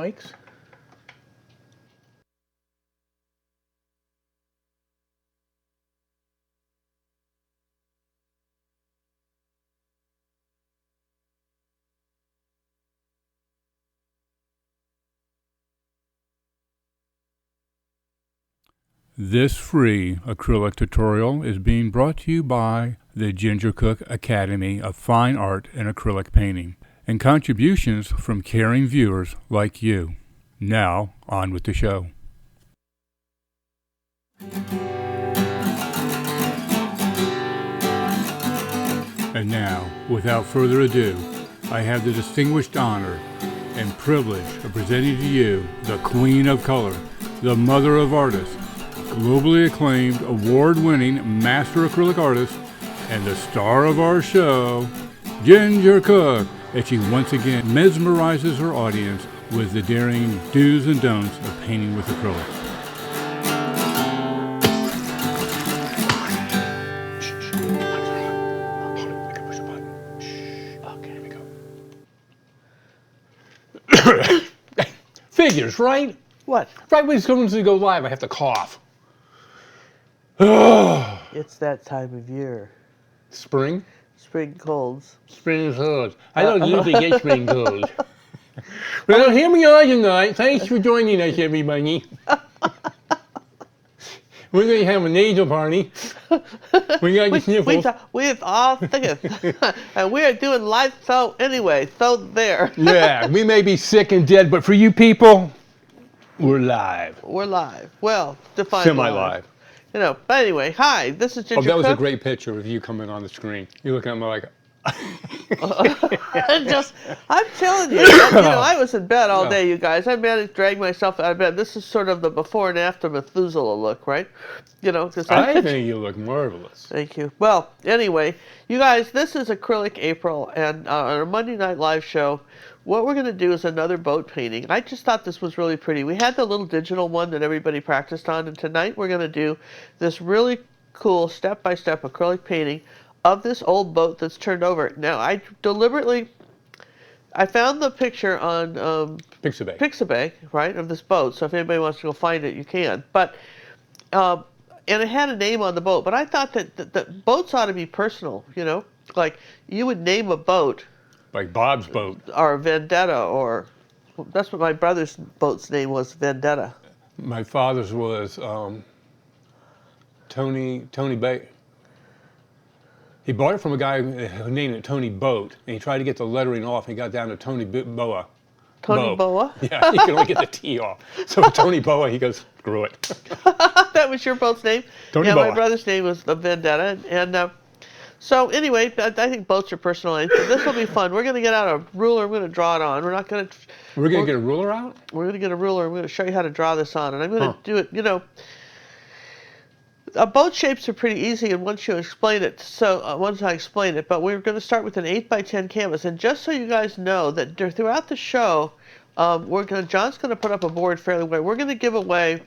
likes. This free acrylic tutorial is being brought to you by the Ginger Cook Academy of Fine Art and Acrylic Painting, and contributions from caring viewers like you. Now, on with the show. And now, without further ado, I have the distinguished honor and privilege of presenting to you the Queen of Color, the Mother of Artists, globally acclaimed, award-winning master acrylic artist, and the star of our show, Ginger Cook, as she once again mesmerizes her audience with the daring do's and don'ts of painting with acrylics. Figures, right? What? Right when it's going to go live, I have to cough. It's that time of year. Spring? Spring colds. Spring colds. I don't usually get spring colds. Well, here we are tonight. Thanks for joining us, everybody. We're going to have a nasal party. We got the sniffles. We're all sick. And we're doing live show anyway, so there. Yeah, we may be sick and dead, but for you people, we're live. We're live. Well, define Semi-live. You know, but anyway, hi, this is Ginger That was Cook. a great picture of you coming on the screen. You're looking at me like... I'm telling you, I was in bed all day, you guys. I managed to drag myself out of bed. This is sort of the before and after Methuselah look, right? You know, because I think you look marvelous. Thank you. Well, anyway, you guys, this is Acrylic April, and on our Monday Night Live show, what we're going to do is another boat painting. I just thought this was really pretty. We had the little digital one that everybody practiced on, and tonight we're going to do this really cool step-by-step acrylic painting of this old boat that's turned over. Now, I found the picture on Pixabay, right, of this boat. So if anybody wants to go find it, you can. But and it had a name on the boat. But I thought that boats ought to be personal. You know, like you would name a boat, like Bob's boat, or Vendetta, or that's what my brother's boat's name was, Vendetta. My father's was Tony Bay. He bought it from a guy who named it Tony Boat, and he tried to get the lettering off, and he got down to Tony Boa. Tony Boa? Yeah, he could only get the T off. So Tony Boa, he goes, screw it. That was your boat's name? Tony Boa. My brother's name was Vendetta. And so anyway, I think boats are personal names. So this will be fun. We're going to get out a ruler. We're going to draw it on. We're going to get a ruler out? We're going to get a ruler. We're going to show you how to draw this on. And I'm going to do it, boat shapes are pretty easy, and once you explain it, once I explain it, but we're going to start with an 8x10 canvas. And just so you guys know that throughout the show, John's going to put up a board fairly well. We're going to give away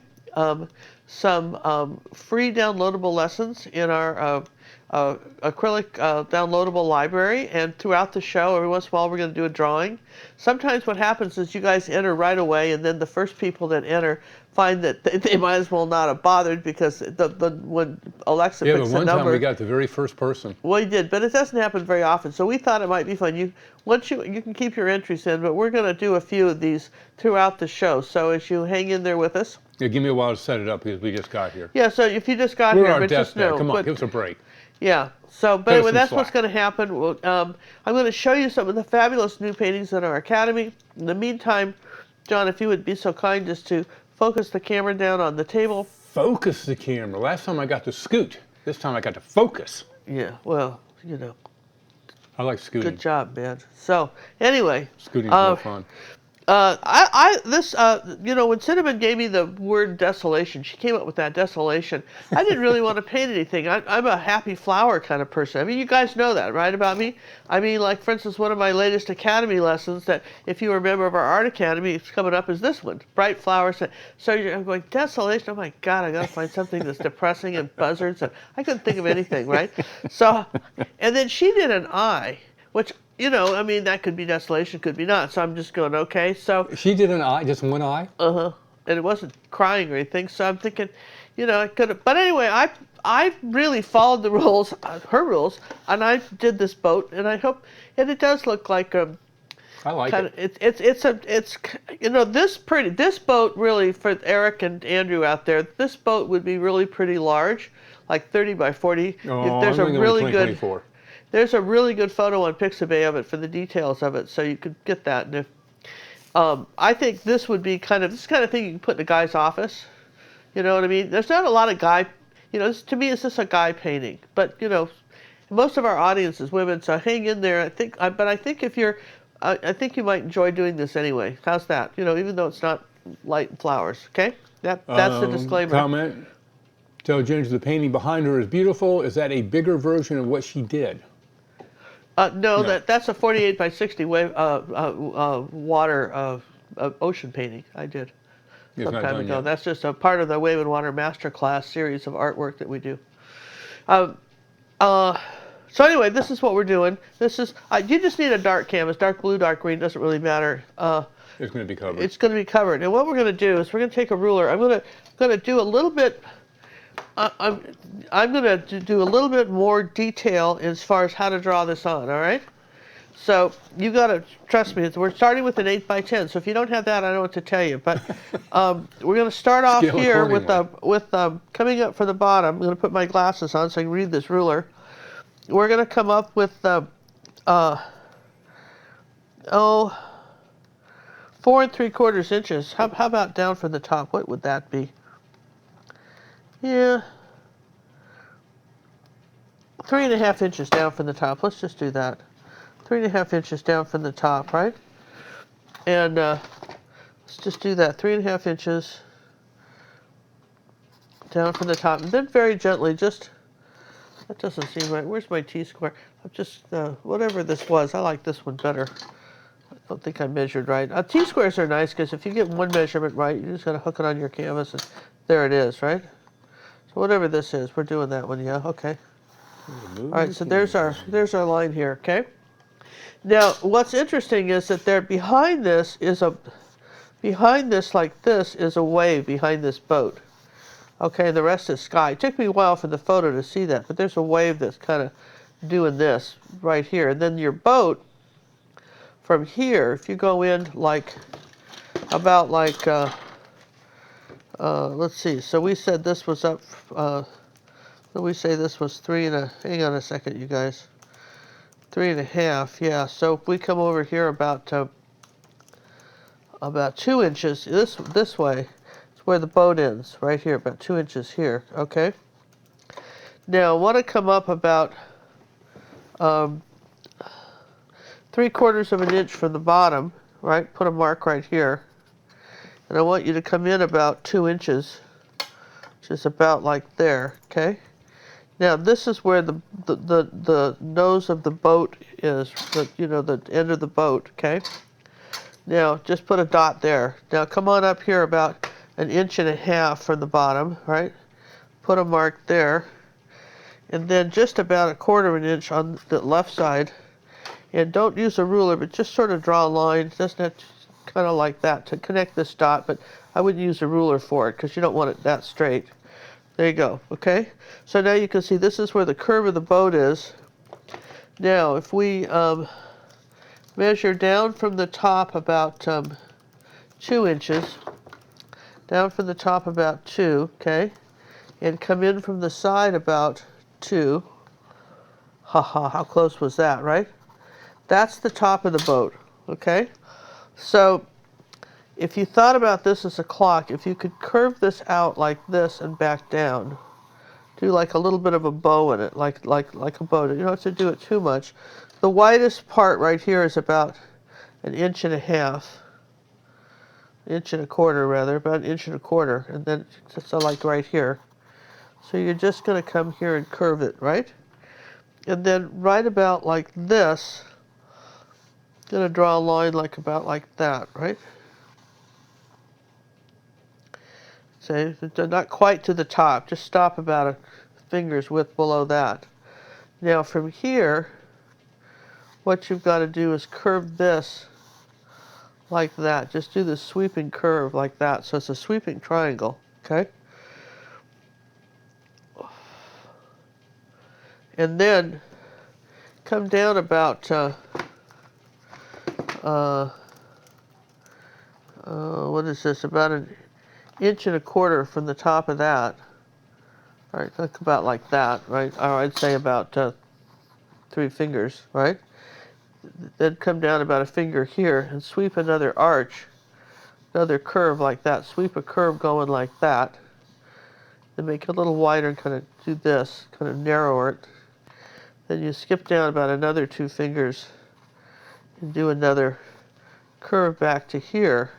some free downloadable lessons in our acrylic downloadable library, and throughout the show, every once in a while, we're going to do a drawing. Sometimes what happens is you guys enter right away, and then the first people that enter find that they might as well not have bothered, because when Alexa picks the number... Yeah, one time we got the very first person. Well, you did, but it doesn't happen very often, so we thought it might be fun. You can keep your entries in, but we're going to do a few of these throughout the show, so as you hang in there with us... Yeah, give me a while to set it up, because we just got here. Yeah, so if you just got here, but just know... Come on, give us a break. Yeah, but anyway, that's what's going to happen. I'm going to show you some of the fabulous new paintings in our academy. In the meantime, John, if you would be so kind as to focus the camera down on the table. Focus the camera. Last time I got to scoot. This time I got to focus. Yeah, well, I like scooting. Good job, man. So, anyway. Scooting's more fun. When Cinnamon gave me the word desolation, she came up with that, desolation. I didn't really want to paint anything. I'm a happy flower kind of person. I mean, you guys know that, right, about me? I mean, like, for instance, one of my latest academy lessons that, if you were a member of our art academy, it's coming up is this one, bright flowers. So I'm going, desolation, oh my God, I got to find something that's depressing and buzzards. And I couldn't think of anything, right? So, and then she did an eye, which you know, I mean, that could be desolation, could be not. So I'm just going, okay. So, She did an eye, just one eye? and it wasn't crying or anything. So I'm thinking, you know, I could have. But anyway, I really followed the rules, her rules, and I did this boat, and I hope, and it does look like I like kind it. of it's you know, this boat really, for Eric and Andrew out there, this boat would be really pretty large, like 30 by 40. Oh, There's I'm a going really with good 24. there's a really good photo on Pixabay of it for the details of it, so you could get that. And if I think this would be this kind of thing you can put in a guy's office. You know what I mean? There's not a lot of you know, to me, it's just a guy painting. But, you know, most of our audience is women, so hang in there. But I think if you're, I think you might enjoy doing this anyway. How's that? You know, even though it's not light and flowers, okay? That's the disclaimer. Comment. Tell Ginger the painting behind her is beautiful. Is that a bigger version of what she did? No, that's a 48 by 60 wave, water ocean painting I did some time ago. Yet. That's just a part of the Wave and Water Masterclass series of artwork that we do. So anyway, this is what we're doing. This is you just need a dark canvas, dark blue, dark green, doesn't really matter. It's going to be covered. It's going to be covered. And what we're going to do is we're going to take a ruler. I'm going to do a little bit. I'm going to do a little bit more detail as far as how to draw this on. All right. So you got to trust me. We're starting with an 8 by 10. So if you don't have that, I don't know what to tell you. But we're going to start off Scale here accordingly. with coming up from the bottom. I'm going to put my glasses on so I can read this ruler. We're going to come up with 4 3/4 inches. How about down from the top? What would that be? Yeah, 3.5 inches down from the top. Let's just do that. 3.5 inches down from the top, right? And let's just do that. 3.5 inches down from the top, and then very gently, just that doesn't seem right. Where's my T-square? I'm just whatever this was. I like this one better. I don't think I measured right. T-squares are nice because if you get one measurement right, you just gotta hook it on your canvas, and there it is, right? So whatever this is, we're doing that one. Yeah, okay. All right. So there's our line here. Okay. Now, what's interesting is that behind this like this is a wave behind this boat. Okay, and the rest is sky. It took me a while for the photo to see that, but there's a wave that's kind of doing this right here. And then your boat, from here, if you go in about let's see. So we said this was up. We say this was hang on a second, you guys. 3.5. Yeah. So if we come over here about 2 inches this way, it's where the boat ends. Right here, about 2 inches here. Okay. Now I want to come up about 3/4 inch from the bottom. Right. Put a mark right here. And I want you to come in about 2 inches, which is about like there, okay? Now this is where the nose of the boat is, the end of the boat, okay? Now just put a dot there. Now come on up here about 1.5 inches from the bottom, right? Put a mark there, and then just about 1/4 inch on the left side. And don't use a ruler, but just sort of draw a line. It doesn't have to, kind of like that to connect this dot, but I wouldn't use a ruler for it because you don't want it that straight. There you go, okay? So now you can see this is where the curve of the boat is. Now, if we measure down from the top about 2 inches, down from the top about 2, okay? And come in from the side about 2. How close was that, right? That's the top of the boat, okay? So if you thought about this as a clock, if you could curve this out like this and back down, do like a little bit of a bow in it, like a bow. You don't have to do it too much. The widest part right here is about 1.5 inches, 1.25 inches rather, about 1.25 inches, and then just like right here. So you're just going to come here and curve it, right? And then right about like this, going to draw a line about like that, right? So not quite to the top, just stop about a finger's width below that. Now from here, what you've got to do is curve this like that. Just do the sweeping curve like that. So it's a sweeping triangle, okay? And then come down about, what is this, about an inch and a quarter from the top of that. All right, look about like that, right? Or I'd say about 3 fingers, right? Then come down about a finger here and sweep another arch, another curve like that. Sweep a curve going like that. Then make it a little wider and kind of do this, kind of narrow it. Then you skip down about another 2 fingers and do another curve back to here,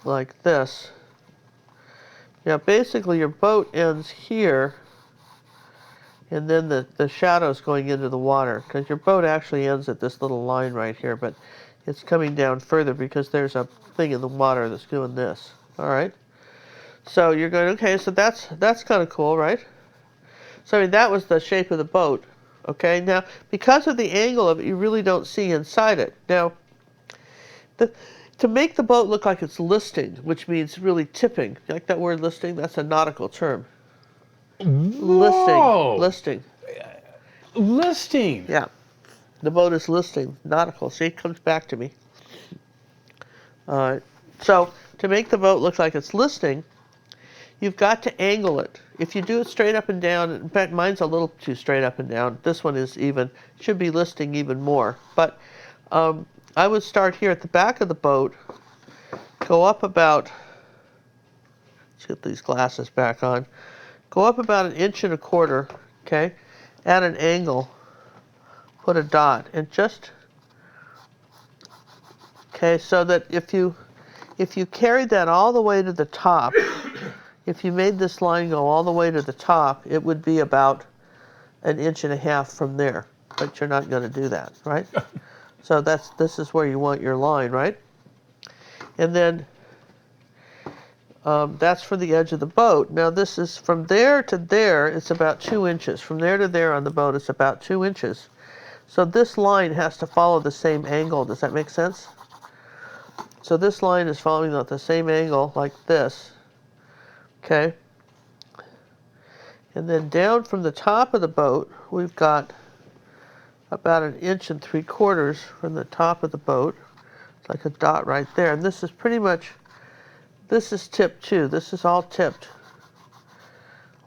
like this. Now basically your boat ends here, and then the shadow's going into the water, because your boat actually ends at this little line right here, but it's coming down further because there's a thing in the water that's doing this. All right. So you're going, okay, so that's kind of cool, right? So I mean, that was the shape of the boat. Okay, now because of the angle of it, you really don't see inside it. Now, to make the boat look like it's listing, which means really tipping, you like that word listing? That's a nautical term. Whoa! Listing. Listing. Yeah. The boat is listing, nautical. See, it comes back to me. So to make the boat look like it's listing, you've got to angle it. If you do it straight up and down, in fact, mine's a little too straight up and down. This one is even, should be listing even more. But I would start here at the back of the boat, go up about, let's get these glasses back on, go up about an inch and a quarter, okay, at an angle, put a dot, and just, okay, so that if you carried that all the way to the top, if you made this line go all the way to the top, it would be about an inch and a half from there. But you're not going to do that, right? So this is where you want your line, right? And then that's for the edge of the boat. Now this is from there to there, it's about 2 inches. From there to there on the boat, it's about 2 inches. So this line has to follow the same angle. Does that make sense? So this line is following the same angle like this. Okay, and then down from the top of the boat, we've got about an inch and 3/4 from the top of the boat. It's like a dot right there. And this is pretty much, this is tipped too. This is all tipped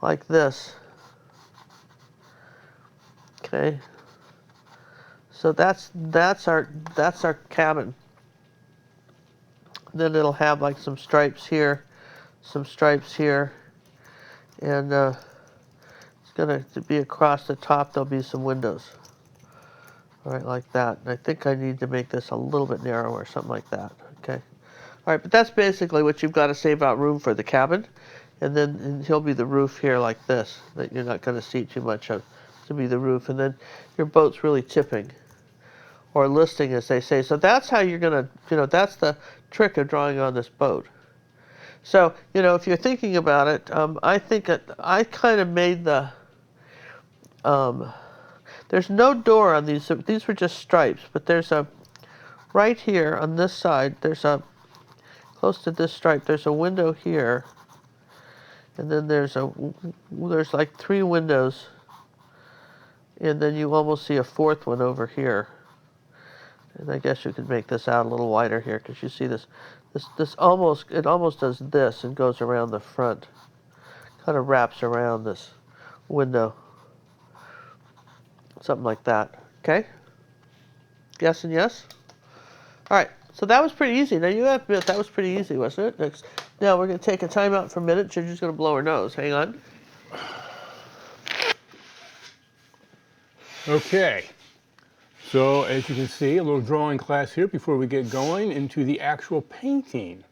like this. Okay, so that's our cabin. Then it'll have like some stripes here, some stripes here, and it's going to be across the top. There'll be some windows, all right, like that. And I think I need to make this a little bit narrower, something like that. Okay, all right, but that's basically what you've got to save out room for the cabin, and then he'll be the roof here like this, that you're not going to see too much of, to be the roof, and then your boat's really tipping, or listing, as they say. So that's how you're going to, that's the trick of drawing on this boat. So, if you're thinking about it, I think that I kind of made the, there's no door on these. These were just stripes, but there's a, right here on this side, there's a, close to this stripe, there's a window here. And then there's like 3 windows. And then you almost see a 4th one over here. And I guess you could make this out a little wider here, because you see this almost does this and goes around the front, kind of wraps around this window, something like that. Okay, yes and yes. All right, so that was pretty easy. Now you have to admit that was pretty easy, wasn't it? Now we're going to take a time out for a minute. Ginger's going to blow her nose. Hang on. Okay. So as you can see, a little drawing class here before we get going into the actual painting.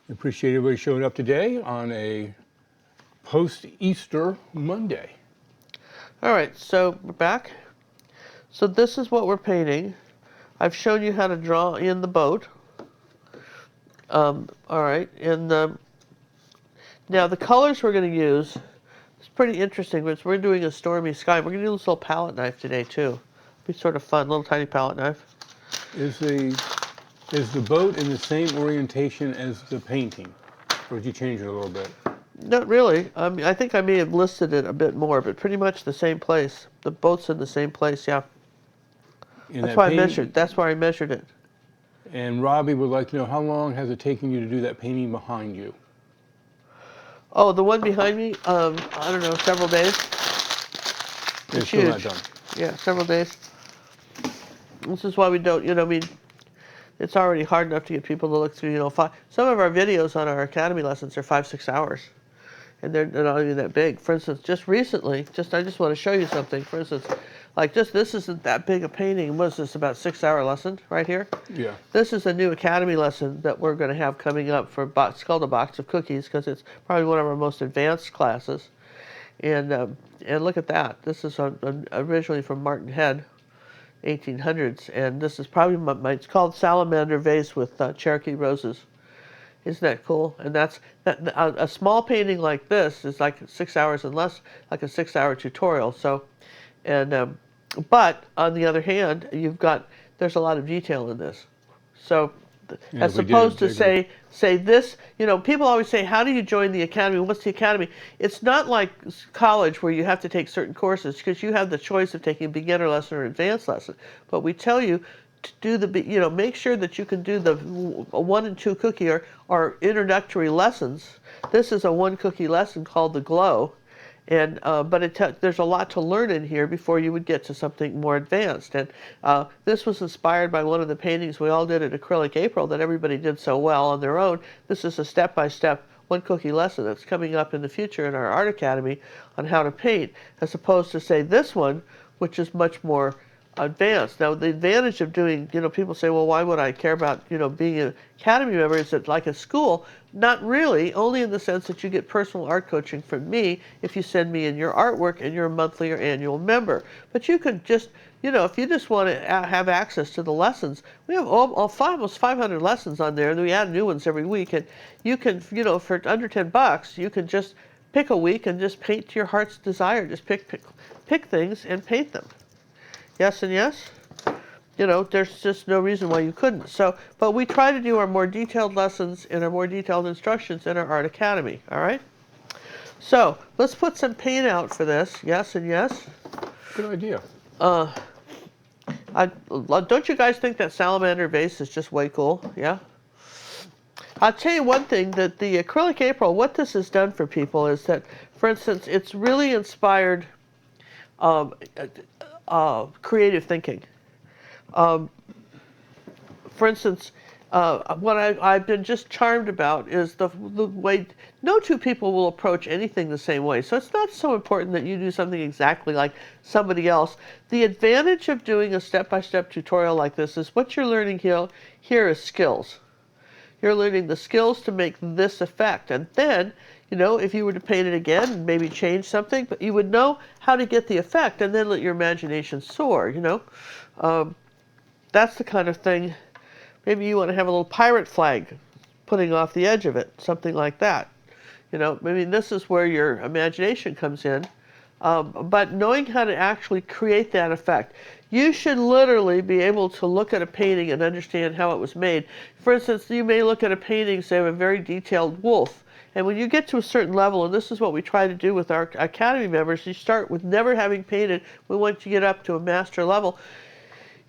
Appreciate everybody showing up today on a post-Easter Monday. All right, so we're back. So this is what we're painting. I've shown you how to draw in the boat. All right, and now the colors we're going to use It's pretty interesting. We're doing a stormy sky. We're going to do this little palette knife today, too. Be sort of fun, little tiny palette knife. Is the boat in the same orientation as the painting? Or did you change it a little bit? Not really. I think I may have listed it a bit more, but pretty much the same place. The boat's in the same place, yeah. That's why I measured. That's why I measured it. And Robbie would like to know, how long has it taken you to do that painting behind you? Oh, the one behind me, I don't know, several days. It's still not done. Yeah, several days. This is why we don't, I mean, it's already hard enough to get people to look through, some of our videos on our Academy lessons are 5-6 hours. And they're not even that big. For instance, just recently, I just want to show you something. For instance, like this isn't that big a painting. What is this, about 6-hour lesson right here? Yeah. This is a new Academy lesson that we're going to have coming up for it's called A Box of Cookies because it's probably one of our most advanced classes. And look at that. This is originally from Martin Head, 1800s, and this is probably it's called Salamander Vase with Cherokee Roses. Isn't that cool? And a small painting like this is like 6 hours and less, like a 6-hour tutorial. So, but on the other hand, there's a lot of detail in this. So, Yeah, as opposed to say this, people always say, how do you join the Academy? What's the Academy? It's not like college where you have to take certain courses because you have the choice of taking a beginner lesson or advanced lesson. But we tell you to do make sure that you can do the 1 and 2 cookie or introductory lessons. This is a 1 cookie lesson called the Glow, and but there's a lot to learn in here before you would get to something more advanced. And this was inspired by one of the paintings we all did at Acrylic April that everybody did so well on their own. This is a step-by-step 1 cookie lesson that's coming up in the future in our Art Academy on how to paint, as opposed to say this one, which is much more advanced. Now, the advantage of doing, people say, well, why would I care about, being an Academy member? Is it like a school? Not really, only in the sense that you get personal art coaching from me if you send me in your artwork and you're a monthly or annual member. But you can just, if you just want to have access to the lessons, we have almost 500 lessons on there, and we add new ones every week. And you can, for under $10, you can just pick a week and just paint to your heart's desire. Just pick things and paint them. Yes and yes? There's just no reason why you couldn't. So, but we try to do our more detailed lessons and our more detailed instructions in our Art Academy, all right? So, let's put some paint out for this. Yes and yes? Good idea. Don't you guys think that salamander vase is just way cool? Yeah? I'll tell you one thing, that the Acrylic April, what this has done for people is that, for instance, it's really inspired creative thinking. For instance, what I've been just charmed about is the way no two people will approach anything the same way. So it's not so important that you do something exactly like somebody else. The advantage of doing a step-by-step tutorial like this is what you're learning here is skills. You're learning the skills to make this effect. And then, if you were to paint it again and maybe change something, but you would know how to get the effect and then let your imagination soar, That's the kind of thing. Maybe you want to have a little pirate flag putting off the edge of it, something like that. Maybe this is where your imagination comes in. But knowing how to actually create that effect. You should literally be able to look at a painting and understand how it was made. For instance, you may look at a painting, say, of a very detailed wolf. And when you get to a certain level, and this is what we try to do with our Academy members, you start with never having painted. We want you to get up to a master level.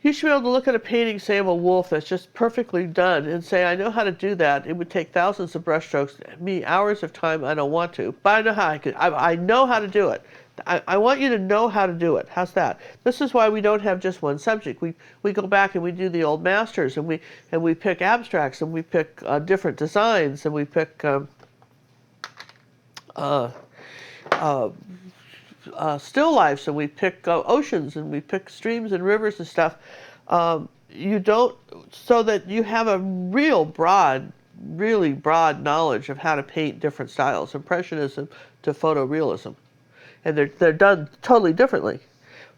You should be able to look at a painting, say, of a wolf that's just perfectly done and say, I know how to do that. It would take thousands of brush strokes, me hours of time. I don't want to, but I know how I know how to do it. I want you to know how to do it. How's that? This is why we don't have just one subject. We go back and we do the old masters, and we pick abstracts, and we pick different designs, and we pick still lifes, and we pick oceans, and we pick streams and rivers and stuff. So that you have a really broad knowledge of how to paint different styles, impressionism to photorealism. And they're done totally differently.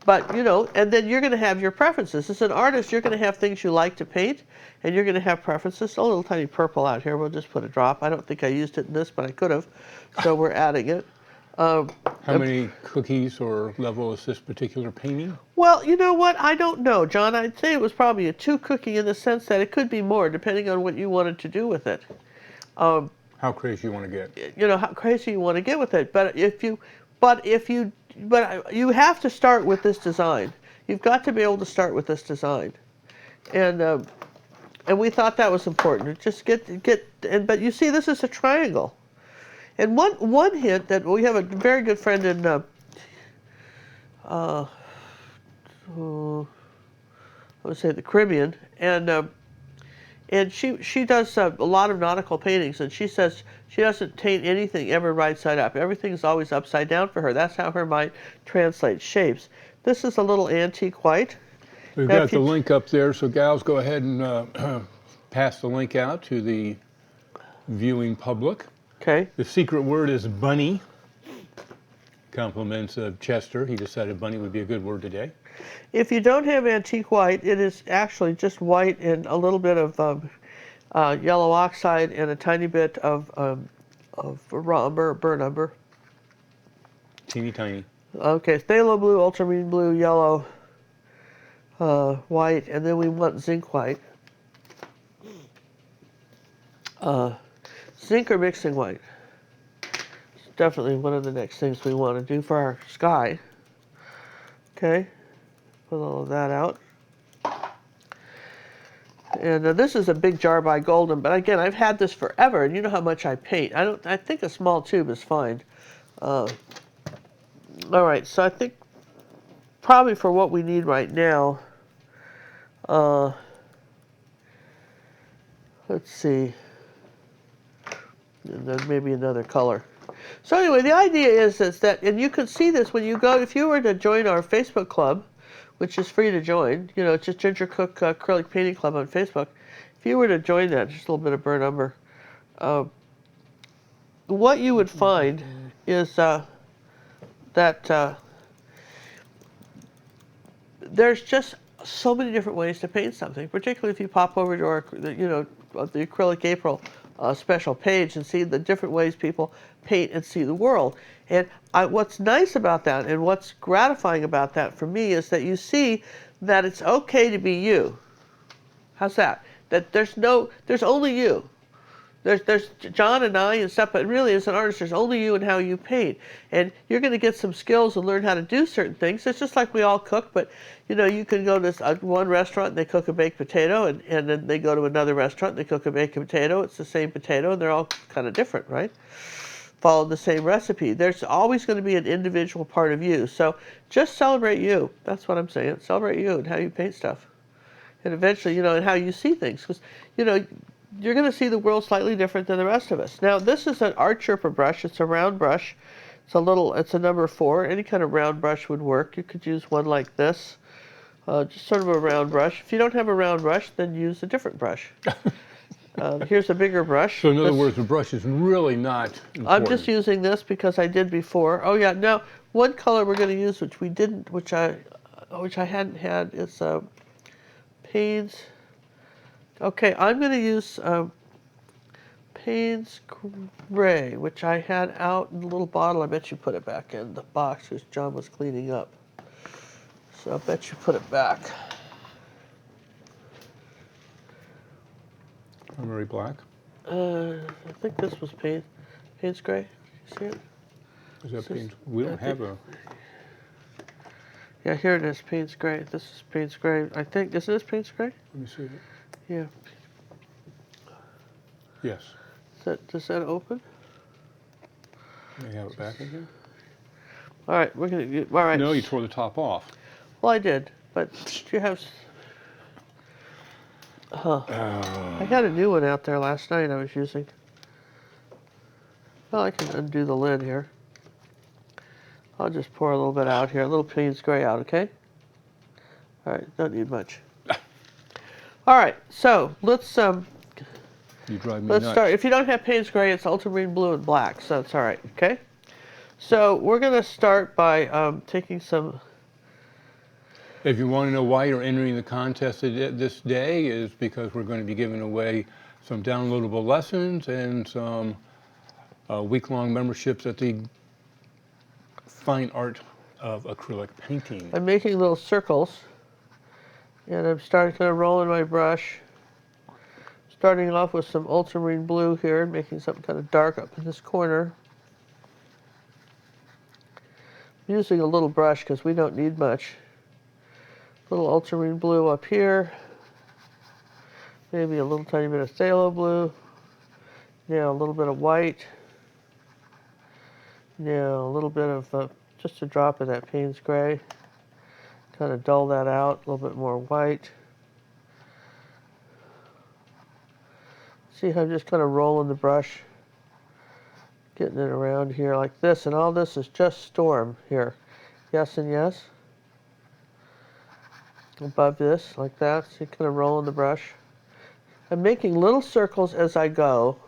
But, and then you're going to have your preferences. As an artist, you're going to have things you like to paint, and you're going to have preferences. A little tiny purple out here. We'll just put a drop. I don't think I used it in this, but I could have. So we're adding it. How many cookies or level is this particular painting? Well, you know what? I don't know, John. I'd say it was probably a 2 cookie in the sense that it could be more, depending on what you wanted to do with it. How crazy you want to get? You know how crazy you want to get with it. But you have to start with this design. You've got to be able to start with this design, and we thought that was important. Just but you see, this is a triangle. And one hint that we have a very good friend in I would say the Caribbean, and she does a lot of nautical paintings, and she says she doesn't paint anything ever right side up. Everything's always upside down for her. That's how her mind translates shapes. This is a little antique white. We've got the link up there, so gals, go ahead and pass the link out to the viewing public. Okay. The secret word is bunny. Compliments of Chester. He decided bunny would be a good word today. If you don't have antique white, it is actually just white and a little bit of yellow oxide and a tiny bit of raw umber, burnt umber. Teeny tiny. Okay, phthalo blue, ultramarine blue, yellow, white, and then we want zinc white. Zinc or mixing white. It's definitely one of the next things we want to do for our sky. Okay, put all of that out. And this is a big jar by Golden, but again, I've had this forever, and you know how much I paint. I think a small tube is fine. All right, so I think probably for what we need right now, let's see, and then maybe another color. So anyway, the idea is that, and you can see this when you go, if you were to join our Facebook club, which is free to join, you know, it's just Ginger Cook Acrylic Painting Club on Facebook. If you were to join that, just a little bit of burnt umber, what you would find is that there's just so many different ways to paint something, particularly if you pop over to our, the Acrylic April special page and see the different ways people paint and see the world. And what's nice about that and what's gratifying about that for me is that you see that it's okay to be you. How's that? That there's only you. There's John and I and stuff, but really as an artist, there's only you and how you paint. And you're going to get some skills and learn how to do certain things. It's just like we all cook, but you can go to one restaurant and they cook a baked potato, and then they go to another restaurant and they cook a baked potato. It's the same potato, and they're all kind of different, right? Follow the same recipe. There's always going to be an individual part of you. So just celebrate you. That's what I'm saying. Celebrate you and how you paint stuff. And eventually, and how you see things. Because, you're going to see the world slightly different than the rest of us. Now, this is an art chirper brush. It's a round brush. It's a number 4. Any kind of round brush would work. You could use one like this, just sort of a round brush. If you don't have a round brush, then use a different brush. Here's a bigger brush. So in other words, the brush is really not important. I'm just using this because I did before. Oh yeah, now one color we're going to use, which we didn't, which I hadn't had, is Payne's. Okay, I'm going to use Payne's Gray, which I had out in a little bottle. I bet you put it back in the box because John was cleaning up. So I bet you put it back. Primary black. I think this was Payne's Gray. You see it? Is that Payne's? We don't have a. Yeah, here it is, Payne's Gray. This is Payne's Gray. I think, is this Payne's Gray? Let me see it. Yeah. Yes. Does that open? May I have it back again? All right, we're going to, all right. No, you tore the top off. Well, I did, but you have, I had a new one out there last night I was using. Well, I can undo the lid here. I'll just pour a little bit out here, a little Payne's Gray out, okay? All right, don't need much. All right, so let's You drive me let's nuts. start. If you don't have Payne's Gray, it's ultramarine blue and black, so it's all right, okay? So we're going to start by taking some. If you want to know why you're entering the contest this day, is because we're going to be giving away some downloadable lessons and some week-long memberships at the fine art of acrylic painting. I'm making little circles, and I'm starting to roll in my brush. Starting off with some ultramarine blue here, making something kind of dark up in this corner. I'm using a little brush because we don't need much. Little ultramarine blue up here. Maybe a little tiny bit of phthalo blue. Now a little bit of white. Now a little bit of, just a drop of that Payne's gray. Kind of dull that out, a little bit more white. See how I'm just kind of rolling the brush, getting it around here like this, and all this is just Storm here. Yes and yes. Above this, like that, so you kind of rolling the brush. I'm making little circles as I go,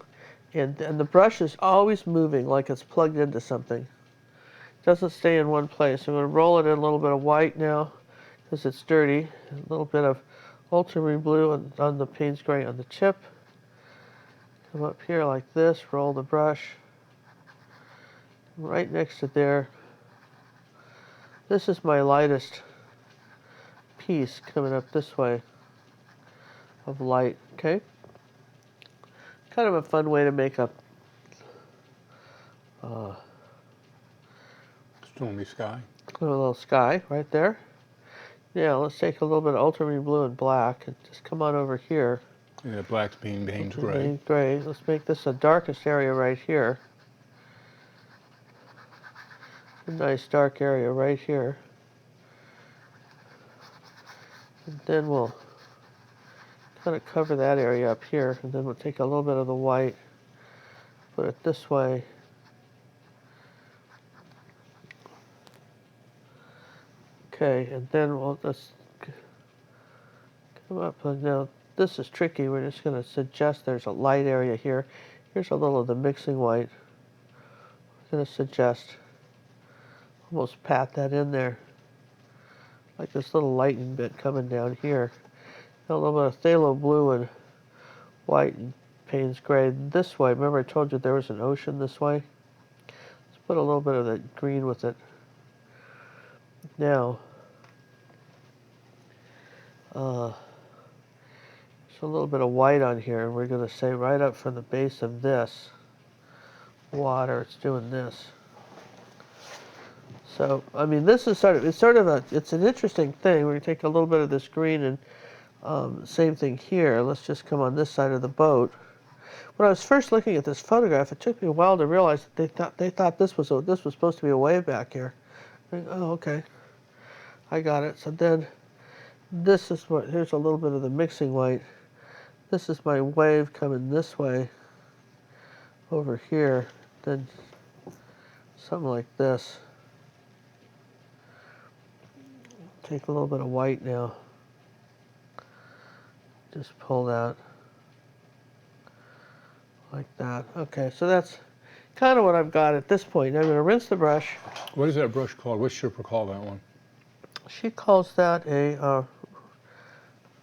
and the brush is always moving like it's plugged into something. It doesn't stay in one place. I'm going to roll it in a little bit of white now, because it's dirty. A little bit of ultramarine blue on the Payne's gray on the chip. Come up here like this, roll the brush. Right next to there. This is my lightest piece coming up this way of light, okay? Kind of a fun way to make a Stormy sky. little sky right there. Now let's take a little bit of ultramarine blue and black and just come on over here. And the black's being Payne's gray. Payne's gray. Let's make this the darkest area right here. A nice dark area right here. And then we'll kind of cover that area up here, and then we'll take a little bit of the white, put it this way. Okay, and then we'll just come up. And now this is tricky. We're just going to suggest there's a light area here. Here's a little of the mixing white. I'm going to suggest, almost pat that in there, like this little lightning bit coming down here. A little bit of phthalo blue and white and Payne's gray this way. Remember I told you there was an ocean this way? Let's put a little bit of that green with it. Now, there's a little bit of white on here, and we're going to say right up from the base of this water, it's doing this. So, I mean, this is it's an interesting thing. We're going to take a little bit of this green and same thing here. Let's just come on this side of the boat. When I was first looking at this photograph, it took me a while to realize that they thought this was supposed to be a wave back here. Oh, okay, I got it. So then, this is what. Here's a little bit of the mixing white. This is my wave coming this way. Over here, then something like this. Take a little bit of white now. Just pull that like that. Okay, so that's kind of what I've got at this point. I'm going to rinse the brush. What is that brush called? What's Shipper call that one? She calls that a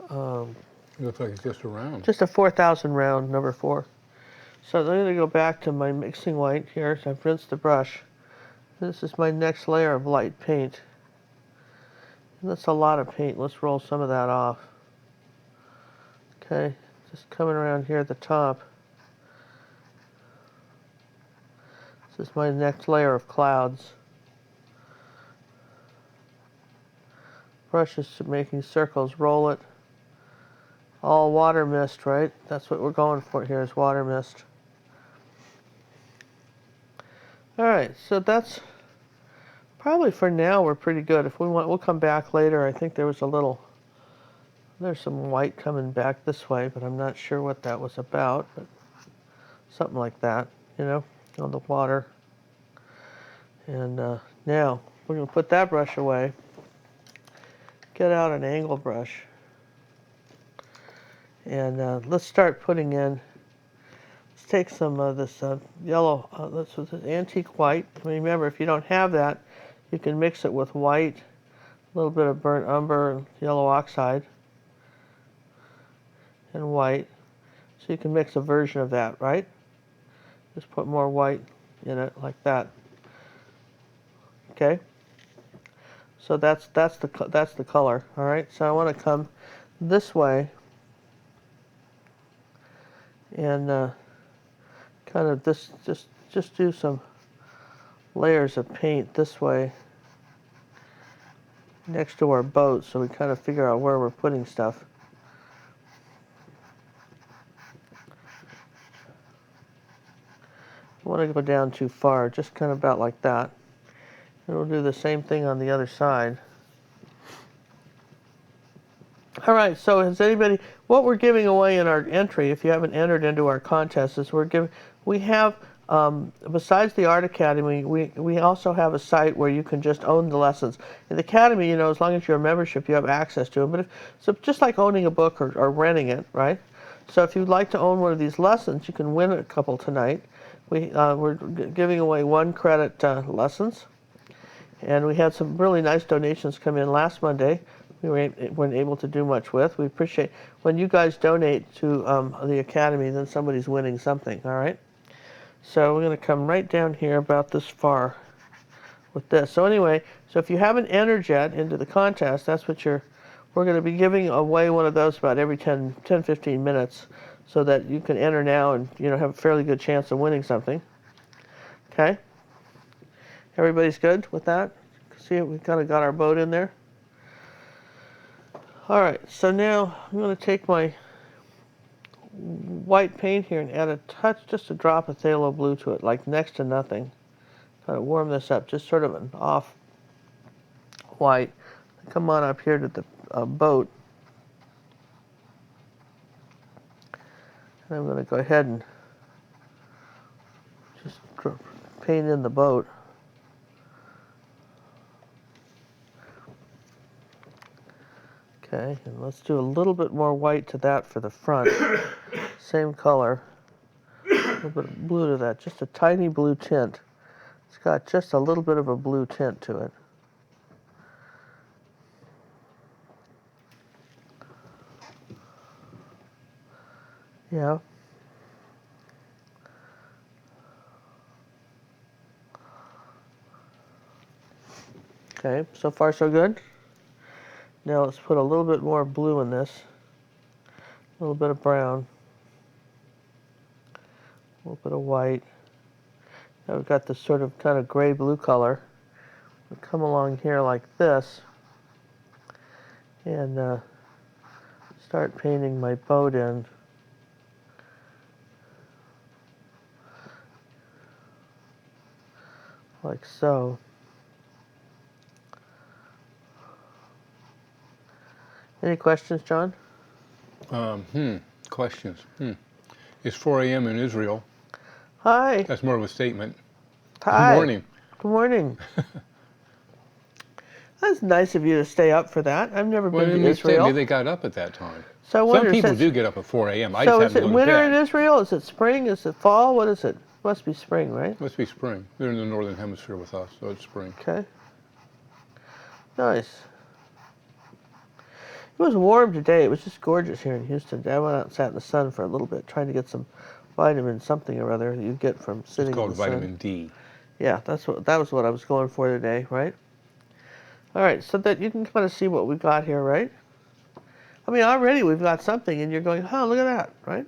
It looks like it's just a round. just a 4,000 round, number 4. So I'm going to go back to my mixing white here. So I've rinsed the brush. This is my next layer of light paint. And that's a lot of paint. Let's roll some of that off. Okay, just coming around here at the top. This is my next layer of clouds. Brush is making circles, roll it. All water mist, right? That's what we're going for here, is water mist. All right, so that's probably for now we're pretty good. If we want, we'll come back later. I think there's some white coming back this way, but I'm not sure what that was about, but something like that, you know, on the water. And now we're going to put that brush away. Get out an angle brush. And let's start putting in, let's take some of this yellow, this was antique white. Remember, if you don't have that, you can mix it with white, a little bit of burnt umber and yellow oxide, and white. So you can mix a version of that, right? Just put more white in it like that. Okay. So that's the color. All right. So I want to come this way and kind of just do some layers of paint this way next to our boat, so we kind of figure out where we're putting stuff. I want to go down too far, just kind of about like that. And we'll do the same thing on the other side. All right, so has anybody, what we're giving away in our entry, if you haven't entered into our contest, is we have, besides the Art Academy, we also have a site where you can just own the lessons. In the Academy, you know, as long as you're a membership, you have access to them. But so just like owning a book or renting it, right? So if you'd like to own one of these lessons, you can win a couple tonight. We're giving away 1 credit lessons. And we had some really nice donations come in last Monday. We weren't able to do much with. We appreciate when you guys donate to the Academy, then somebody's winning something, all right? So we're going to come right down here about this far with this. So anyway, so if you haven't entered yet into the contest, that's what we're going to be giving away one of those about every 10-15 minutes so that you can enter now and, you know, have a fairly good chance of winning something. Okay? Everybody's good with that? See, we kind of got our boat in there. All right, so now I'm going to take my white paint here and add a touch, just a drop of phthalo blue to it, like next to nothing. Kind of warm this up, just sort of an off white. Come on up here to the boat. And I'm going to go ahead and just paint in the boat. Okay, and let's do a little bit more white to that for the front. Same color. A little bit of blue to that, just a tiny blue tint. It's got just a little bit of a blue tint to it. Yeah. Okay, so far so good. Now let's put a little bit more blue in this. A little bit of brown. A little bit of white. Now we've got this sort of kind of gray-blue color. We'll come along here like this and start painting my boat in. Like so. Any questions, John? Questions. It's 4 a.m. in Israel. Hi. That's more of a statement. Hi. Good morning. Good morning. That's nice of you to stay up for that. I've never been to Israel. Maybe they got up at that time. So I wonder, some people do get up at 4 a.m. I so just is it winter in bed. Israel? Is it spring? Is it fall? What is it? Must be spring, right? Must be spring. They're in the northern hemisphere with us, so it's spring. Okay. Nice. It was warm today. It was just gorgeous here in Houston. I went out and sat in the sun for a little bit, trying to get some vitamin something or other that you get from sitting in the sun. It's called vitamin D. Yeah, that was what I was going for today, right? All right, so that you can kind of see what we got here, right? I mean, already we've got something, and you're going, oh, look at that, right?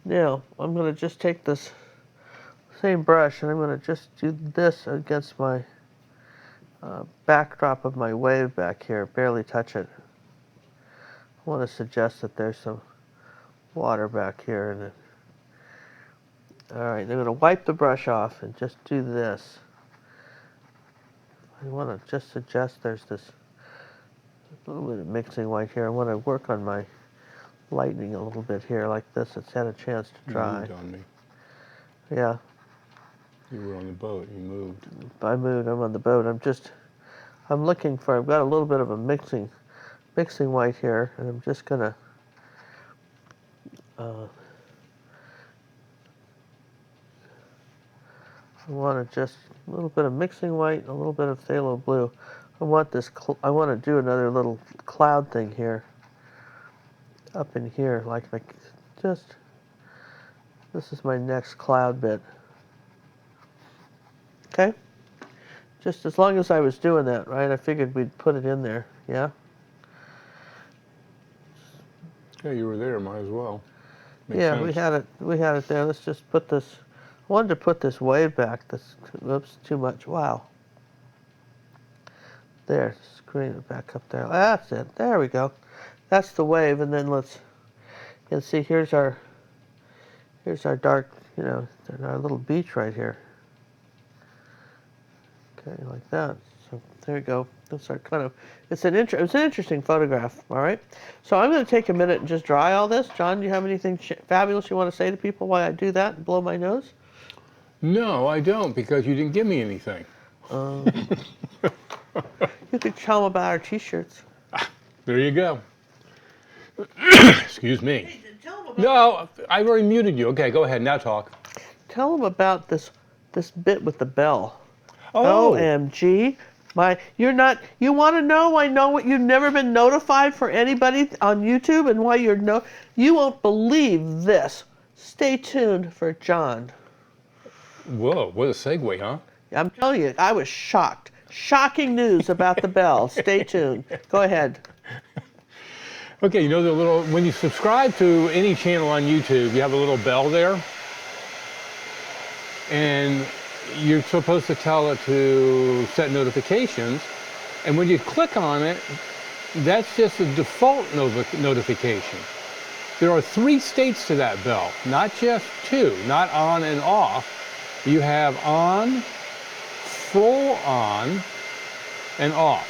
Now, I'm going to just take this same brush, and I'm going to just do this against my backdrop of my wave back here, barely touch it. I want to suggest that there's some water back here. And all right, I'm going to wipe the brush off and just do this. I want to just suggest there's this little bit of mixing white here. I want to work on my lightening a little bit here like this. It's had a chance to dry. You moved on me. Yeah. You were on the boat. You moved. I moved. I'm on the boat. I'm looking for, I've got a little bit of a mixing white here, and I'm just going to I want to just a little bit of mixing white and a little bit of phthalo blue. I want to do another little cloud thing here, up in here, like just, this is my next cloud bit. Okay? Just as long as I was doing that, right? I figured we'd put it in there. Yeah. Yeah, you were there. Might as well. Makes Yeah, sense. we had it. We had it there. Let's just put this. I wanted to put this wave back. This. Oops, too much. Wow. There, screen it back up there. That's it. There we go. That's the wave, and then let's. You can see here's our dark. You know, our little beach right here. Okay, like that. So there you go. That's our kind of. It's an interesting photograph. All right. So I'm going to take a minute and just dry all this. John, do you have anything fabulous you want to say to people while I do that and blow my nose? No, I don't, because you didn't give me anything. You could tell them about our T-shirts. There you go. Excuse me. Hey, tell them about, No, I've already muted you. Okay, go ahead. Now talk. tell them about this bit with the bell. Oh, OMG. You want to know why you've never been notified for anybody on YouTube and why you won't believe this. Stay tuned for John. whoa, what a segue, huh? I'm telling you, I was shocked. Shocking news about the bell. Stay tuned. Go ahead. Okay, you know the little, when you subscribe to any channel on YouTube, you have a little bell there. And you're supposed to tell it to set notifications. And when you click on it, that's just a default notification. There are 3 states to that bell, not just 2, not on and off. You have on, full on, and off.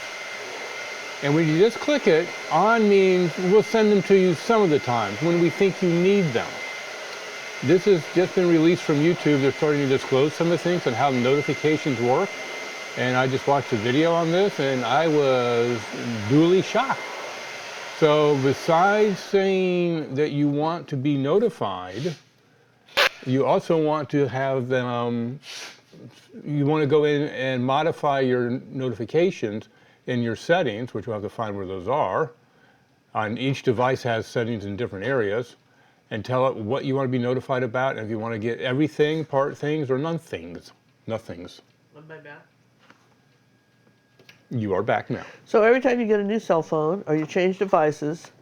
And when you just click it, on means we'll send them to you some of the times when we think you need them. This has just been released from YouTube. They're starting to disclose some of the things and how notifications work. And I just watched a video on this and I was duly shocked. So besides saying that you want to be notified, you also want to have them, you want to go in and modify your notifications in your settings, which we'll have to find where those are. On each device has settings in different areas, and tell it what you want to be notified about, and if you want to get everything, part things, or none things. Nothings. Am I back? You are back now. So every time you get a new cell phone or you change devices,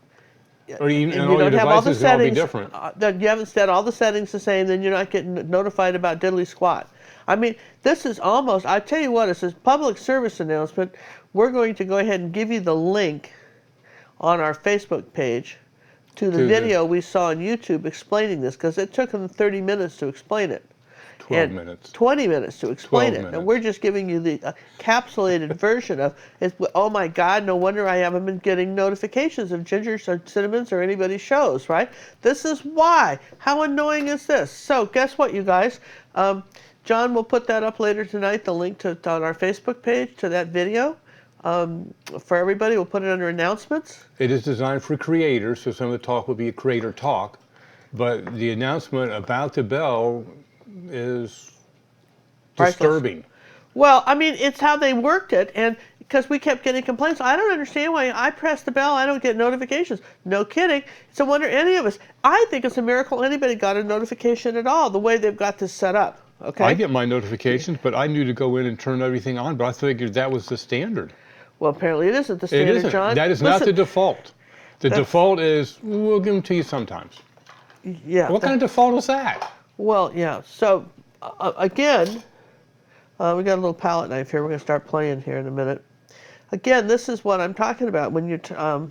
Or even, and and you all your don't have all the devices can all be settings, different. that you haven't set all the settings the same, then you're not getting notified about diddly squat. I mean, this is almost, I tell you what, it's a public service announcement. We're going to go ahead and give you the link on our Facebook page to the video we saw on YouTube explaining this, because it took them 30 minutes to explain it. 12 minutes. 20 minutes to explain 12 it. minutes. And we're just giving you the encapsulated version of it. Oh my God, no wonder I haven't been getting notifications of Ginger's or Cinnamon's or anybody's shows, right? This is why. How annoying is this? So guess what, you guys? John will put that up later tonight, the link to on our Facebook page to that video. For everybody, we'll put it under announcements. It is designed for creators, so some of the talk will be a creator talk, but the announcement about the bell is disturbing. Well, I mean, it's how they worked it, and because we kept getting complaints. I don't understand why I press the bell, I don't get notifications. No kidding. It's a wonder any of us. I think it's a miracle anybody got a notification at all, the way they've got this set up. Okay. I get my notifications, but I knew to go in and turn everything on, but I figured that was the standard. Well, apparently it isn't the It standard, isn't. John. That is not the default. The That's- default is, we'll give them to you sometimes. Yeah. What kind of default is that? Well, yeah. So, again, we got a little palette knife here. We're going to start playing here in a minute. Again, this is what I'm talking about when you're. And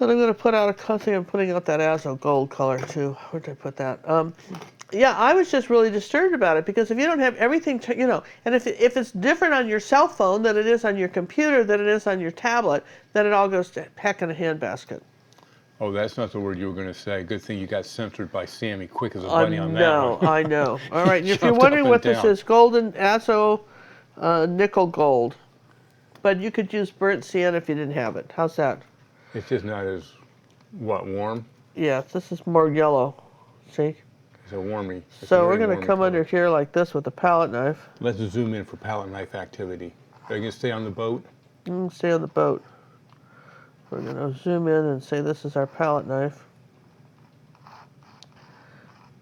I'm going to put out I think I'm putting out that Azo gold color too. Where did I put that? Yeah, I was just really disturbed about it because if you don't have everything, and if it's different on your cell phone than it is on your computer, than it is on your tablet, then it all goes to heck in a handbasket. Oh, that's not the word you were going to say. Good thing you got censored by Sammy quick as a bunny on that No, one. I know. All right, and if you're Jumped wondering up what and this down. is, golden Azo nickel gold. But you could use burnt sienna if you didn't have it. How's that? It's just not as, warm? Yeah, this is more yellow. See? It's a warmy. It's So a we're very going to warmy come color. under here like this with a palette knife. Let's zoom in for palette knife activity. Are you going to stay on the boat? Stay on the boat. We're going to zoom in and say this is our palette knife.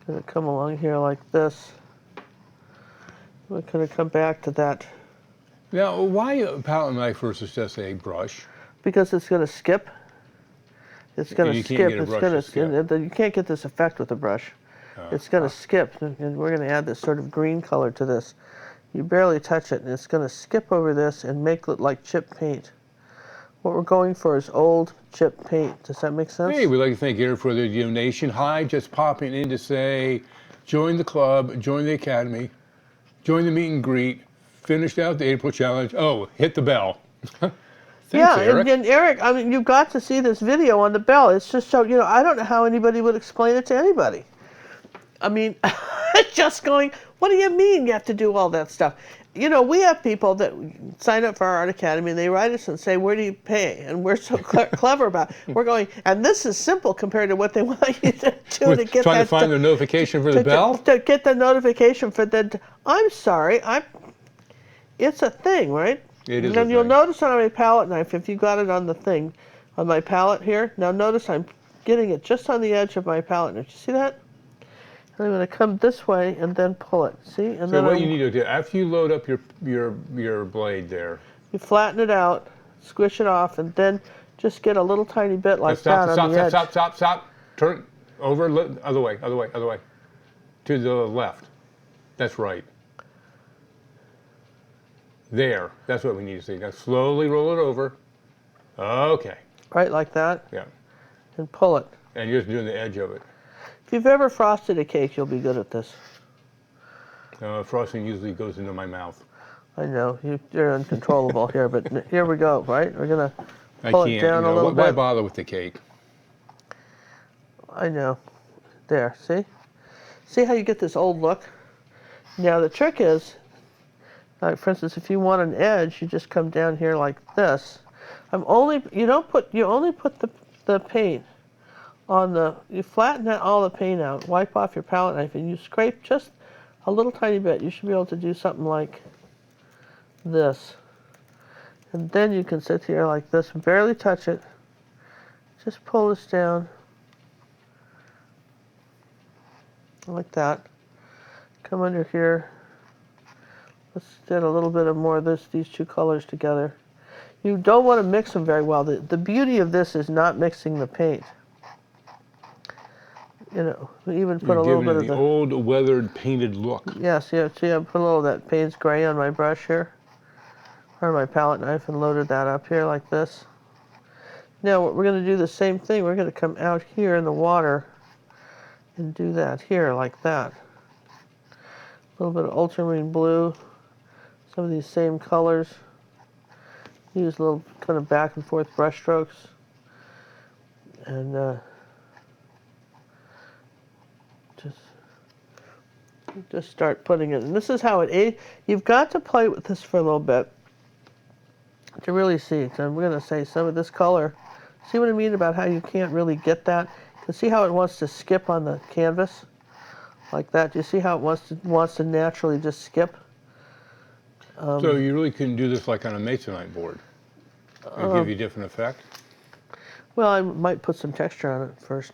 Going to come along here like this. We're going to come back to that Now, why a palette knife versus just a brush? because it's going to skip. It's going You to can't skip. get a It's brush going to to skip. You can't get this effect with a brush. It's going to skip, and we're going to add this sort of green color to this. You barely touch it, and it's going to skip over this and make it look like chip paint. What we're going for is old chip paint. Does that make sense? Hey, we'd like to thank Eric for the donation. Hi, just popping in to say, join the club, join the academy, join the meet and greet, finished out the April challenge. Oh, hit the bell. Thanks, Yeah, Eric. and Eric, I mean, you've got to see this video on the bell. It's just so, I don't know how anybody would explain it to anybody. I mean, just going, what do you mean you have to do all that stuff? We have people that sign up for our Art Academy, and they write us and say, where do you pay? And we're so clever about it. We're going, and this is simple compared to what they want you to do to get Trying that. to find the notification for the bell? To get the notification for the, I'm sorry, it's a thing, right? It is And a then you'll thing. notice on my palette knife, if you got it on the thing, on my palette here, now notice I'm getting it just on the edge of my palette knife. You see that? And I'm going to come this way and then pull it. See? And So then what you need to do, after you load up your blade there, you flatten it out, squish it off, and then just get a little tiny bit like stop, that on the edge. stop. Turn over, other way. To the left. That's right. There. That's what we need to see. Now slowly roll it over. Okay. Right like that, Yeah. and pull it. And you're just doing the edge of it. If you've ever frosted a cake, you'll be good at this. Frosting usually goes into my mouth. I know, you're uncontrollable here, but here we go, right? We're going to I pull can't. it down a little Why bit. bother with the cake? I know. There, see? See how you get this old look? Now the trick is, like for instance, if you want an edge, you just come down here like this. You only put the paint on you flatten all the paint out, wipe off your palette knife, and you scrape just a little tiny bit. You should be able to do something like this. And then you can sit here like this, barely touch it. Just pull this down. Like that. Come under here. Let's get a little bit of more of these two colors together. You don't want to mix them very well. The beauty of this is not mixing the paint. We even put a little bit of the old weathered painted look. Yes, yeah. See, I put a little of that Payne's gray on my brush here, or my palette knife, and loaded that up here like this. Now, we're going to do the same thing. We're going to come out here in the water and do that here like that. A little bit of ultramarine blue, some of these same colors. Use a little kind of back and forth brush strokes, and just start putting it. And this is how you've got to play with this for a little bit to really see. So I'm going to say some of this color. See what I mean about how you can't really get that? You can see how it wants to skip on the canvas like that. Do you see how it wants to naturally just skip? So you really couldn't do this like on a masonite board? It'd give you a different effect? Well, I might put some texture on it first.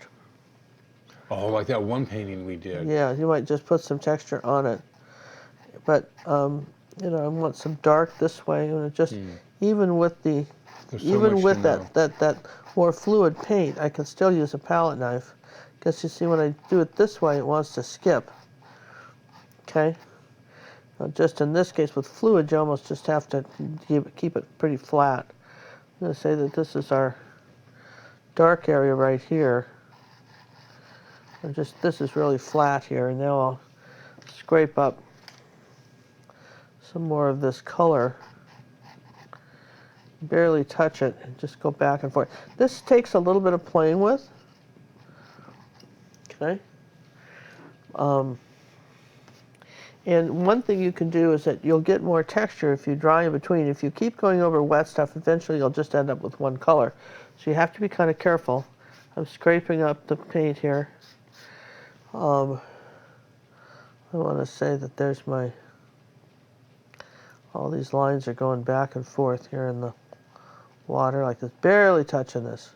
Oh, like that one painting we did. Yeah, you might just put some texture on it. But, I want some dark this way. Just even with There's so even much with to know. that more fluid paint, I can still use a palette knife. Because you see, when I do it this way, it wants to skip. Okay? Now, just in this case, with fluid, you almost just have to keep it pretty flat. I'm going to say that this is our dark area right here. This is really flat here, and now I'll scrape up some more of this color. Barely touch it, and just go back and forth. This takes a little bit of playing with. Okay. And one thing you can do is that you'll get more texture if you dry in between. If you keep going over wet stuff, eventually you'll just end up with one color. So you have to be kind of careful. I'm scraping up the paint here. I want to say that there's all these lines are going back and forth here in the water like this, barely touching this.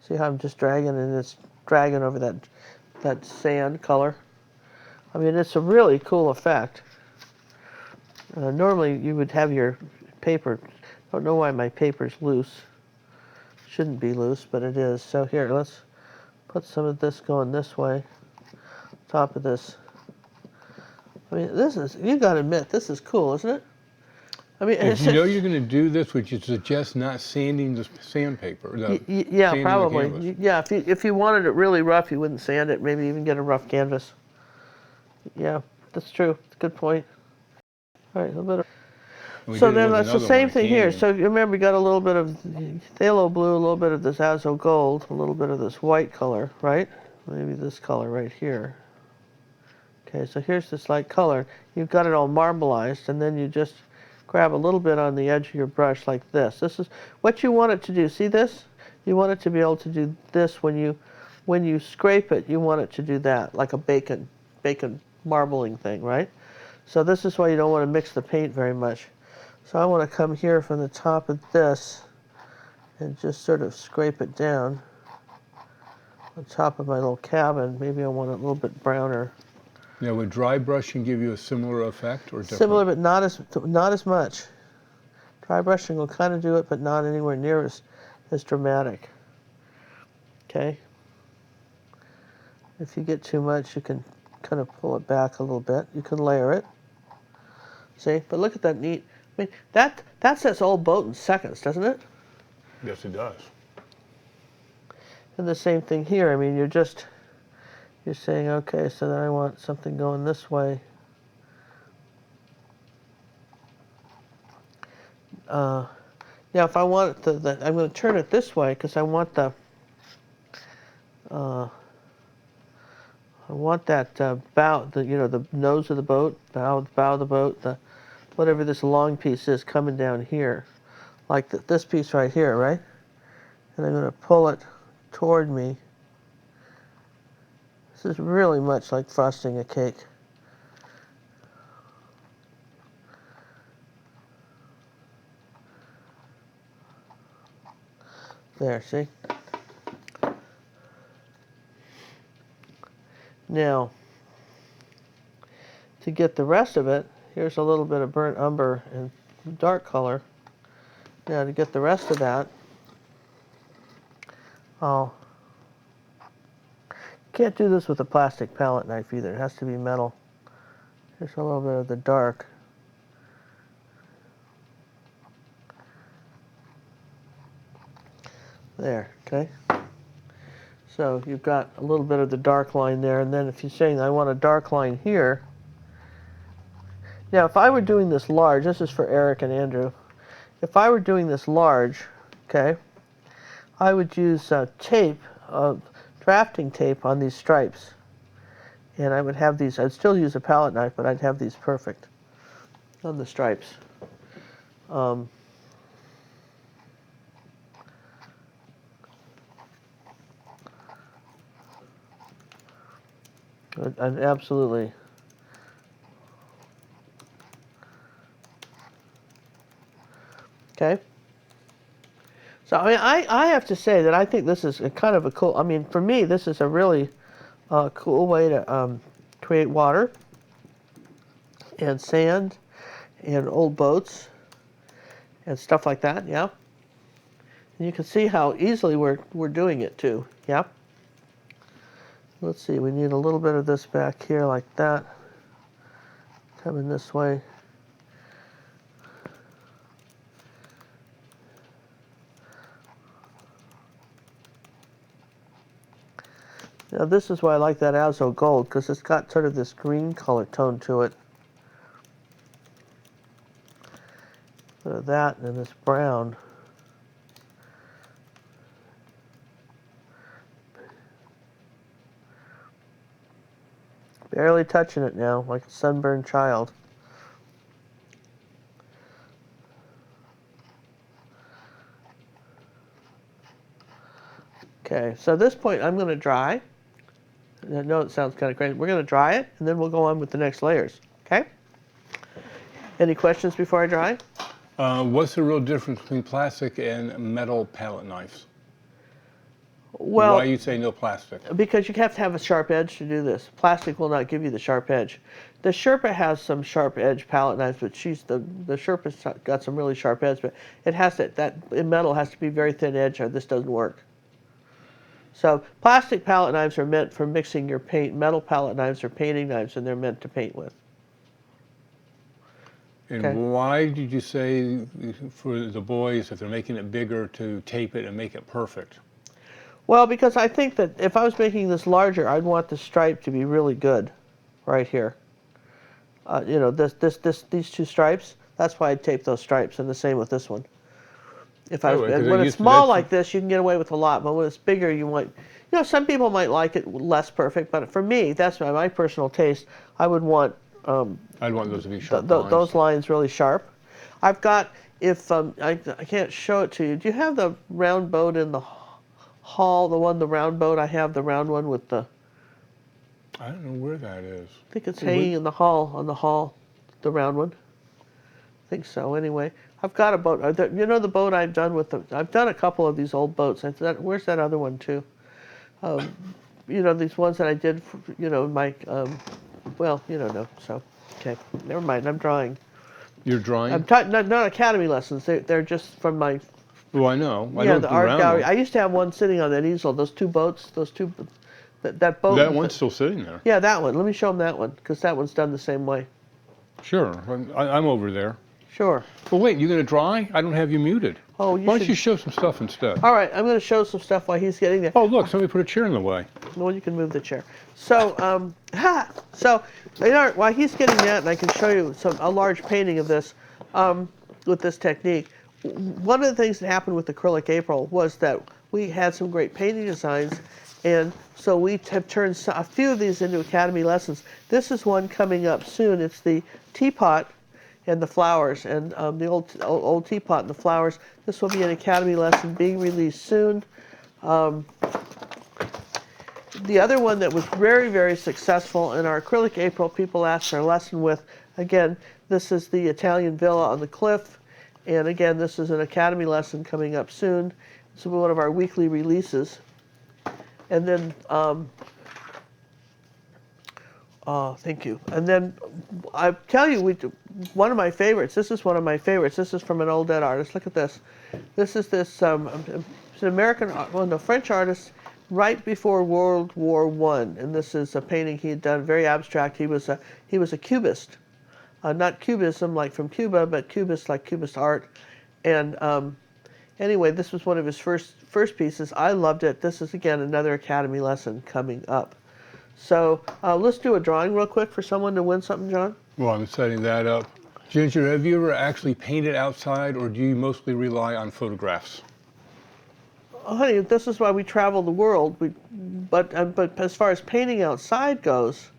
See how I'm just dragging, and it's dragging over that sand color? I mean, it's a really cool effect. Normally you would have your paper. I don't know why my paper's loose. Shouldn't be loose, but it is. So here, let's put some of this going this way. Top of this. I mean, this is, you gotta admit, this is cool, isn't it? I mean, If you know you're going to do this, would you suggest not sanding the sandpaper? Yeah, sanding the probably. canvas? Yeah, if you wanted it really rough, you wouldn't sand it. Maybe even get a rough canvas. Yeah, that's true. It's a good point. All right, a little bit. So then that's the same thing here. So you remember, we got a little bit of phthalo blue, a little bit of this azo gold, a little bit of this white color, right? Maybe this color right here. Okay, so here's this light color. You've got it all marbleized, and then you just grab a little bit on the edge of your brush like this. This is what you want it to do. See this? You want it to be able to do this when you scrape it. You want it to do that, like a bacon marbling thing, right? So this is why you don't want to mix the paint very much. So I want to come here from the top of this and just sort of scrape it down on top of my little cabin. Maybe I want it a little bit browner. Now, would dry brushing give you a similar effect or different? Similar, but not as much. Dry brushing will kind of do it, but not anywhere near as dramatic. Okay. If you get too much, you can kind of pull it back a little bit. You can layer it. See, but look at that neat. I mean, that sets old boat in seconds, doesn't it? Yes, it does. And the same thing here. I mean, you're saying, okay, so then I want something going this way. Yeah, if I want it I'm going to turn it this way because I want that bow, the nose of the boat, bow of the boat, whatever this long piece is coming down here, like this piece right here, right? And I'm going to pull it toward me. This is really much like frosting a cake. There, see? Now, to get the rest of it, here's a little bit of burnt umber and dark color. Now, to get the rest of that, can't do this with a plastic palette knife either. It has to be metal. Here's a little bit of the dark. There, okay? So you've got a little bit of the dark line there, and then if you're saying I want a dark line here, now if I were doing this large, this is for Eric and Andrew, if I were doing this large, okay, I would use tape, drafting tape on these stripes, and I would have these, I'd still use a palette knife, but I'd have these perfect on the stripes. Absolutely. Okay. So I mean, I have to say that I think this is a kind of a cool. I mean, for me, this is a really cool way to create water and sand and old boats and stuff like that. Yeah. And you can see how easily we're doing it too. Yeah. Let's see, we need a little bit of this back here like that. Coming this way. Now this is why I like that azo gold, because it's got sort of this green color tone to it. Bit of that and then this brown. Barely touching it now, like a sunburned child. Okay, so at this point I'm going to dry. I know it sounds kind of crazy. We're going to dry it, and then we'll go on with the next layers. Okay? Any questions before I dry? What's the real difference between plastic and metal palette knives? Well, Why you say no plastic? because you have to have a sharp edge to do this. Plastic will not give you the sharp edge. The Sherpa has some sharp edge palette knives, but the Sherpa's got some really sharp edge, but it has to, that metal has to be very thin edge or this doesn't work. So plastic palette knives are meant for mixing your paint. Metal palette knives are painting knives, and they're meant to paint with. And Okay. why did you say for the boys, if they're making it bigger, to tape it and make it perfect? Well, because I think that if I was making this larger, I'd want the stripe to be really good, right here. You know, these two stripes. That's why I'd tape those stripes, and the same with this one. If I was, Right, 'cause when they it's used to- small that's- like this, you can get away with a lot, but when it's bigger, you might. You know, some people might like it less perfect, but for me, that's my personal taste. I would want I'd want those to be sharp those lines really sharp. I've got, if I can't show it to you. Do you have the round boat in the hall? The round boat I have, the round one with the. I don't know where that is. I think it's hanging in the hall, the round one. I think so. Anyway, I've got a boat. You know the boat I've done with the. I've done a couple of these old boats. Where's that other one too? You know, these ones that I did. You know, my. Well, you don't know. So, okay, never mind. I'm drawing. You're drawing? I'm not academy lessons. They're just from my. Well, I know. I Yeah, know the art gallery. One. I used to have one sitting on that easel. Those two boats. That boat. That one's still sitting there. Yeah, that one. Let me show them that one because that one's done the same way. Sure. I'm over there. Sure. Well, wait, you're going to draw? I don't have you muted. Oh, Why don't you show some stuff instead? All right, I'm going to show some stuff while he's getting there. Oh, look, somebody put a chair in the way. Well, you can move the chair. So, while he's getting that, and I can show you a large painting of this with this technique. One of the things that happened with Acrylic April was that we had some great painting designs, and so we have turned a few of these into academy lessons. This is one coming up soon. It's the teapot and the flowers, and the old teapot and the flowers. This will be an academy lesson being released soon. The other one that was very, very successful in our Acrylic April people asked for a lesson with, again, this is the Italian villa on the cliff. And again, this is an academy lesson coming up soon. This will be one of our weekly releases. And then, thank you. And then I tell you, one of my favorites. This is one of my favorites. This is from an old dead artist. Look at this. This is it's an American, French artist right before World War I. And this is a painting he had done, very abstract. He was a cubist, not cubism like from Cuba, but cubist like cubist art. And anyway, this was one of his first pieces. I loved it. This is again another academy lesson coming up. So let's do a drawing real quick for someone to win something, John. Well, I'm setting that up. Ginger, have you ever actually painted outside, or do you mostly rely on photographs? Oh, honey, this is why we travel the world. But as far as painting outside goes,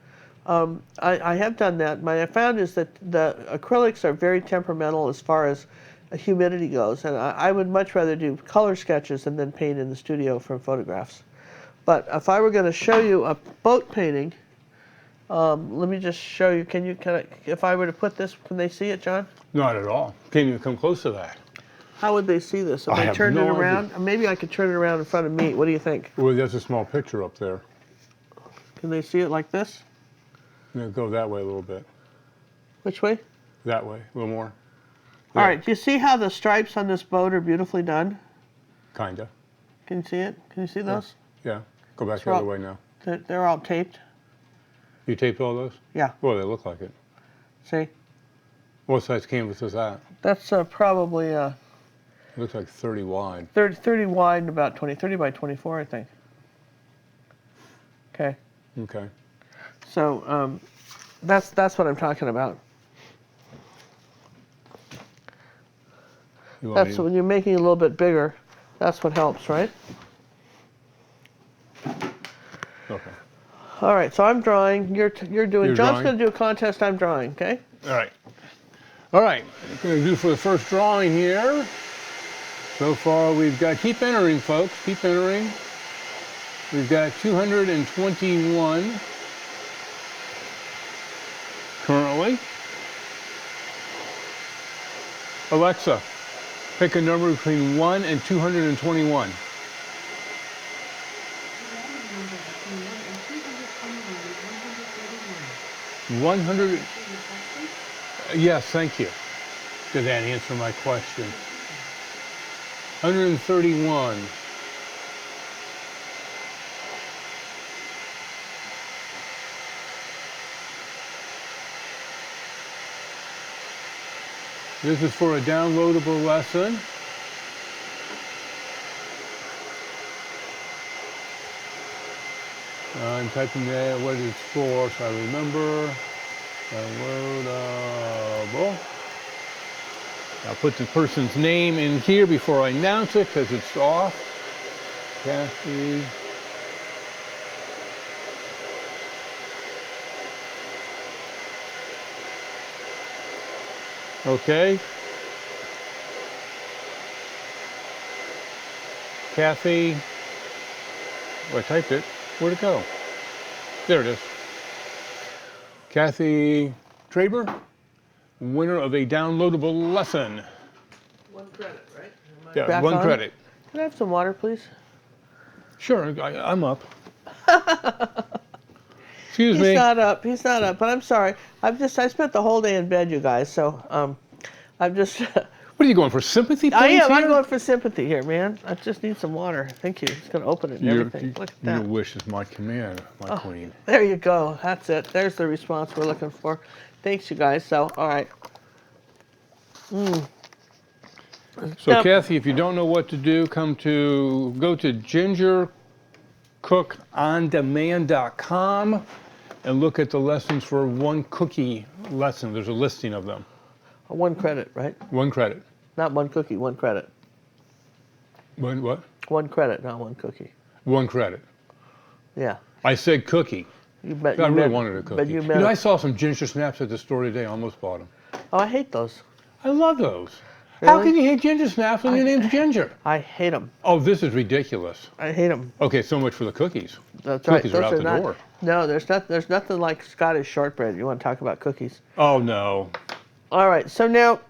I have done that. I found is that the acrylics are very temperamental as far as humidity goes, and I would much rather do color sketches and then paint in the studio from photographs. But if I were going to show you a boat painting, let me just show you. Can you if I were to put this, can they see it, John? Not at all. Can't even come close to that. How would they see this? If I I have turned no it idea. around? Maybe I could turn it around in front of me. What do you think? Well, there's a small picture up there. Can they see it like this? You know, go that way a little bit. Which way? That way, a little more. All right. Do you see how the stripes on this boat are beautifully done? Kinda. Can you see it? Can you see those? Yeah. Go back the So- other way now. They're all taped. You taped all those? Yeah. Well, they look like it. See? What size canvas is that? That's probably It looks like 30 wide. 30 wide and about 30 by 24, I think. Okay. Okay. So that's what I'm talking about. You want That's me- when you're making it a little bit bigger. That's what helps, right? Okay. All right. So I'm drawing. You're doing. You're John's drawing? going to do a contest. I'm drawing. Okay. All right. All right. What we're going to do for the first drawing here. So far, we've got, keep entering, folks. Keep entering. We've got 221 currently. Alexa, pick a number between 1 and 221. 100. Yes, thank you. Did that answer my question? 131. This is for a downloadable lesson. I'm typing that what it's for, so I remember. Downloadable. I'll put the person's name in here before I announce it because it's off. Kathy. Okay. Kathy. Oh, I typed it. Where'd it go? There it is. Kathy Traber, winner of a downloadable lesson. 1 credit, right? Yeah, Back 1 on? credit. Can I have some water, please? Sure, I'm up. Excuse He's me. not up. He's not up. But I'm sorry. I spent the whole day in bed, you guys. So I'm just. What are you going for, sympathy points I am. here? I'm going for sympathy here, man. I just need some water. Thank you. It's going to open it and everything. Look at that. Your wish is my command, my queen. There you go. That's it. There's the response we're looking for. Thanks, you guys. So, all right. So, Now- Kathy, if you don't know what to do, go to gingercookondemand.com and look at the lessons for 1 cookie lesson. There's a listing of them. 1 credit, right? 1 credit. Not 1 cookie. 1 credit. What? 1 credit, not 1 cookie. 1 credit. Yeah. I said cookie. You bet. I you really meant- wanted a cookie. But you You meant. know, I saw some ginger snaps at the store today. I almost bought them. Oh, I hate those. I love those. How Really? can you hate ginger snaps when your name's Ginger? I hate them. Oh, this is ridiculous. I hate them. Okay, so much for the cookies. That's Cookies right. are out the not, door. No, there's nothing like Scottish shortbread. You want to talk about cookies? Oh, no. All right. So now,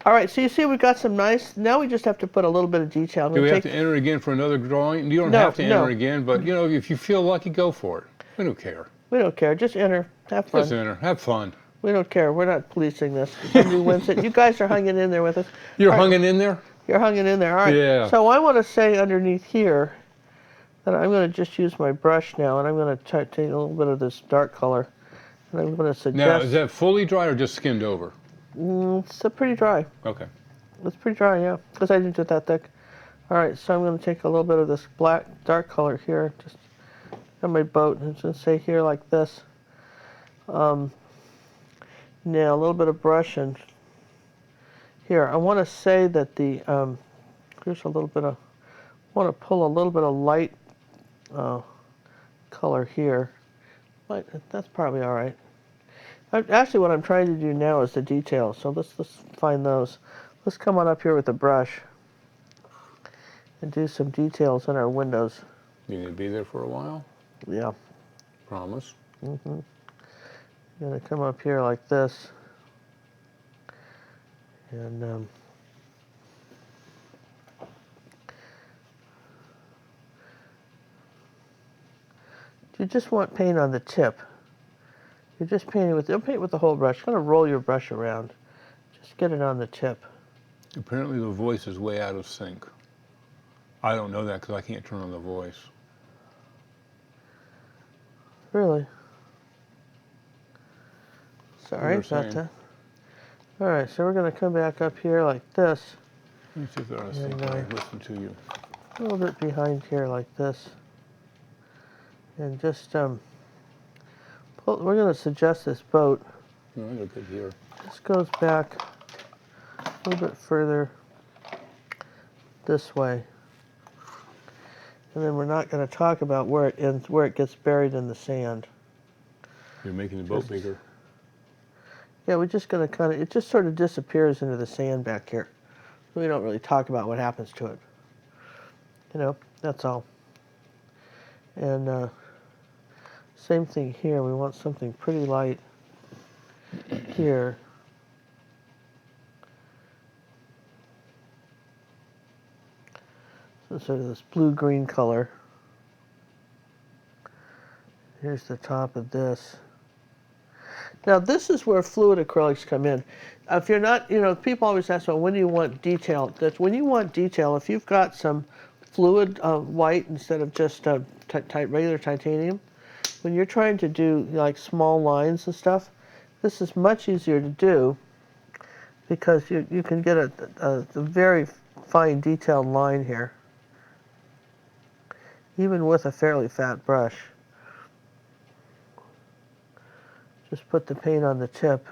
all right. So you see, we've got some nice. Now we just have to put a little bit of detail. I'm Do we gonna have take- to enter again for another drawing? You don't No, have to enter no. again, but you know, if you feel lucky, go for it. We don't care. We don't care. Just enter. Have fun. Just enter. Have fun. We don't care. We're not policing this. If somebody wins it. You guys are hanging in there with us. You're All right. hanging in there? You're hanging in there. All right. Yeah. So I want to say underneath here that I'm going to just use my brush now, and I'm going to take a little bit of this dark color, and I'm going to suggest. Now, is that fully dry or just skimmed over? It's pretty dry. Okay. It's pretty dry, yeah, because I didn't do it that thick. All right, so I'm going to take a little bit of this black, dark color here, just on my boat, and just say here like this. Now, a little bit of brush, and here, I want to say that the, here's a little bit of, I want to pull a little bit of light color here. That's probably all right. Actually, what I'm trying to do now is the details, so let's find those. Let's come on up here with the brush and do some details in our windows. You gonna be there for a while? Yeah. Promise. I'm gonna come up here like this, and you just want paint on the tip. You're just painting with, don't paint with the whole brush. Kind of roll your brush around. Just get it on the tip. Apparently the voice is way out of sync. I don't know that because I can't turn on the voice. Really? Sorry You're about saying. that. All right, so we're going to come back up here like this, Let me see if they're out of sync. And, I listen to you. a little bit behind here like this, and just we're going to suggest this boat. No, they're good here. This goes back a little bit further this way, and then we're not going to talk about where it ends, where it gets buried in the sand. You're making the boat bigger. Yeah, we're just going to kind of, it just sort of disappears into the sand back here. We don't really talk about what happens to it. You know, that's all. And same thing here. We want something pretty light here. So sort of this blue-green color. Here's the top of this. Now this is where fluid acrylics come in. If you're not, people always ask, well, when do you want detail? That's when you want detail. If you've got some fluid white instead of just regular titanium, when you're trying to do like small lines and stuff, this is much easier to do because you can get a very fine detailed line here, even with a fairly fat brush. Just put the paint on the tip.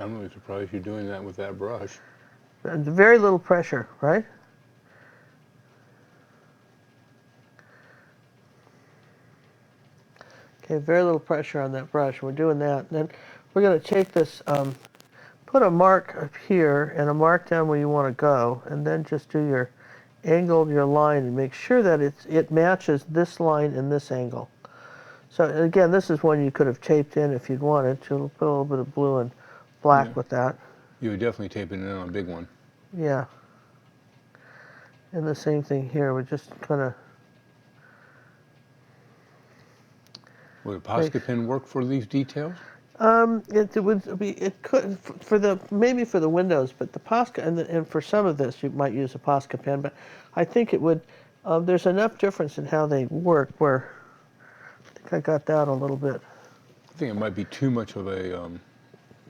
I'm really surprised you're doing that with that brush. And very little pressure, right? Okay, very little pressure on that brush. We're doing that. And then we're going to take this, put a mark up here and a mark down where you want to go, and then just do your angle your line and make sure that it matches this line and this angle. So again, this is one you could have taped in if you'd wanted to. Put a little bit of blue and black with that. You would definitely tape it in on a big one. Yeah. And the same thing here. We're just kind of. Would a Posca pen work for these details? It would be. It could maybe for the windows, but the Posca and for some of this you might use a Posca pen. But I think it would. There's enough difference in how they work where. I think I got that a little bit. I think it might be too much of a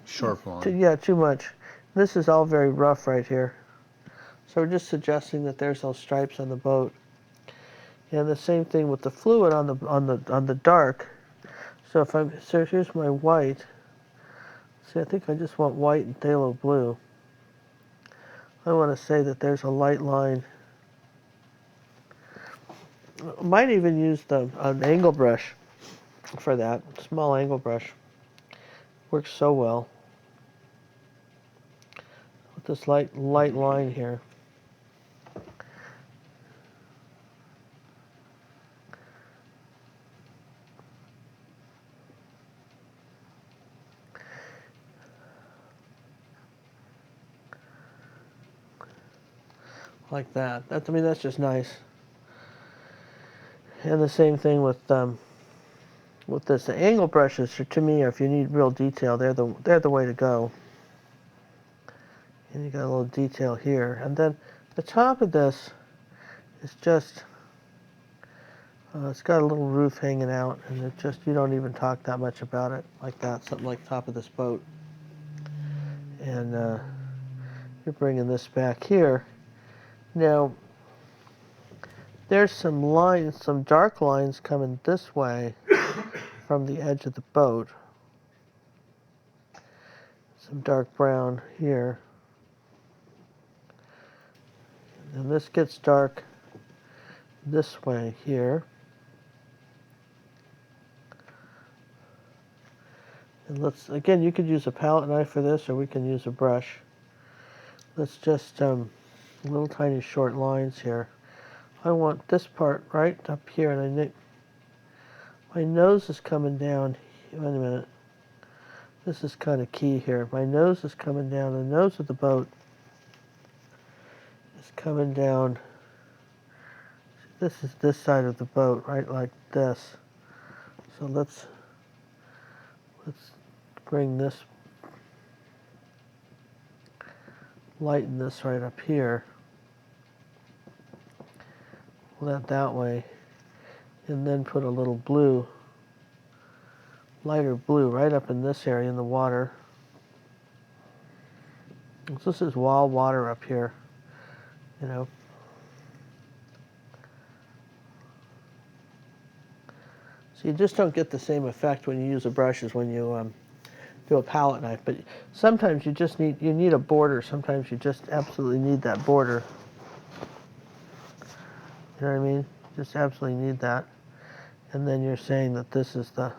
sharp line. Yeah, too much. This is all very rough right here. So we're just suggesting that there's those stripes on the boat. And the same thing with the fluid on the dark. So here's my white. See, I think I just want white and phthalo blue. I want to say that there's a light line. I might even use an angle brush for that. Small angle brush. Works so well. With this light line here. Like that. That's just nice. And the same thing with this. The angle brushes, to me, if you need real detail, they're the way to go. And you got a little detail here, and then the top of this is just. It's got a little roof hanging out, and you don't even talk that much about it, like that, something like the top of this boat. And you're bringing this back here. Now, there's some lines, some dark lines coming this way from the edge of the boat. Some dark brown here. And this gets dark this way here. And again, you could use a palette knife for this, or we can use a brush. Let's just, little tiny short lines here. I want this part right up here, and my nose is coming down. Wait a minute. This is kind of key here. My nose is coming down. The nose of the boat is coming down. This is this side of the boat, right, like this. So let's bring this, lighten this right up here. That way, and then put a little blue, lighter blue, right up in this area in the water. This is wild water up here, So you just don't get the same effect when you use a brush as when you do a palette knife. But sometimes you just need a border. Sometimes you just absolutely need that border. You know what I mean? Just absolutely need that. And then you're saying that this is the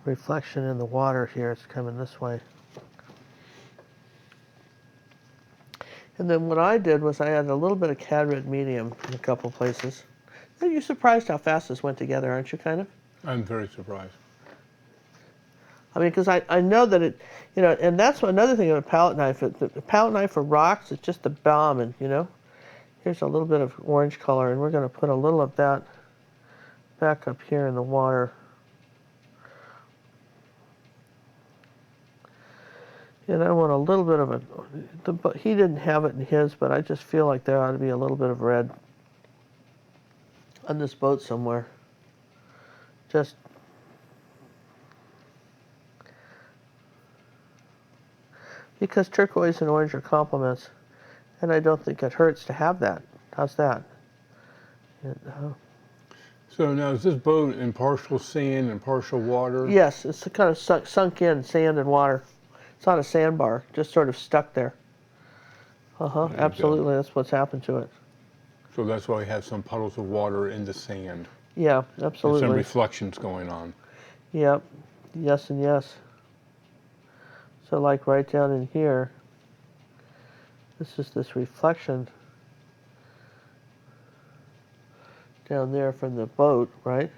reflection in the water here. It's coming this way. And then what I did was I added a little bit of cad red medium in a couple places. You're surprised how fast this went together, aren't you, kind of? I'm very surprised. I mean, because I know that it, and that's another thing of a palette knife. The palette knife for rocks is just a bomb, and, here's a little bit of orange color, and we're going to put a little of that back up here in the water. And I want a little bit of but he didn't have it in his, but I just feel like there ought to be a little bit of red on this boat somewhere. Just because turquoise and orange are complements, and I don't think it hurts to have that. How's that? And, So now is this boat in partial sand and partial water? yes, it's kind of sunk in sand and water. It's not a sandbar, just sort of stuck there. There you Absolutely, go. that's what's happened to it. So that's why we have some puddles of water in the sand. Yeah, And absolutely. some reflections going on. Yep, yes and yes. So like right down in here, this is this reflection down there from the boat, right?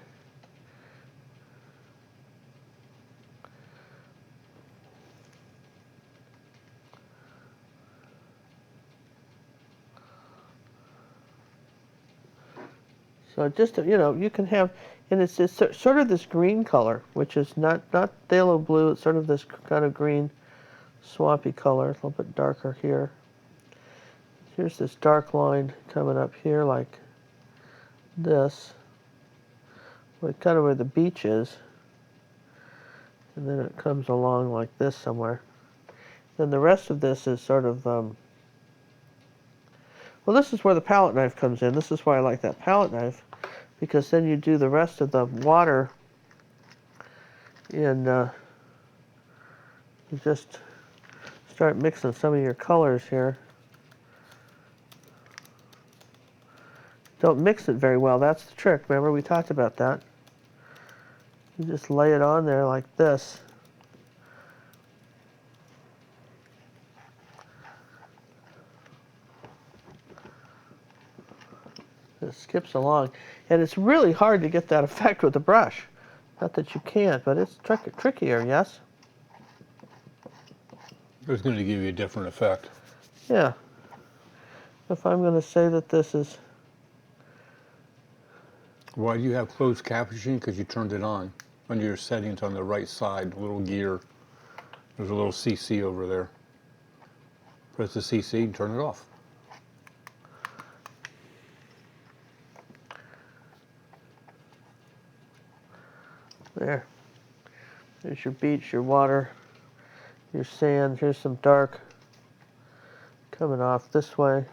So just, you can have, and it's sort of this green color, which is not phthalo blue, it's sort of this kind of green swampy color, a little bit darker here. Here's this dark line coming up here like this, like kind of where the beach is. And then it comes along like this somewhere. Then the rest of this is sort of, well, this is where the palette knife comes in. This is why I like that palette knife, because then you do the rest of the water in, you just start mixing some of your colors here. Don't mix it very well, that's the trick. Remember, we talked about that. You just lay it on there like this. It skips along. And it's really hard to get that effect with the brush. Not that you can't, but it's trickier, yes? It's going to give you a different effect. Yeah. If I'm going to say that this is... Why do you have closed captioning? Because you turned it on. Under your settings on the right side, a little gear. There's a little CC over there. Press the CC and turn it off. There. There's your beach, your water, your sand. Here's some dark coming off this way.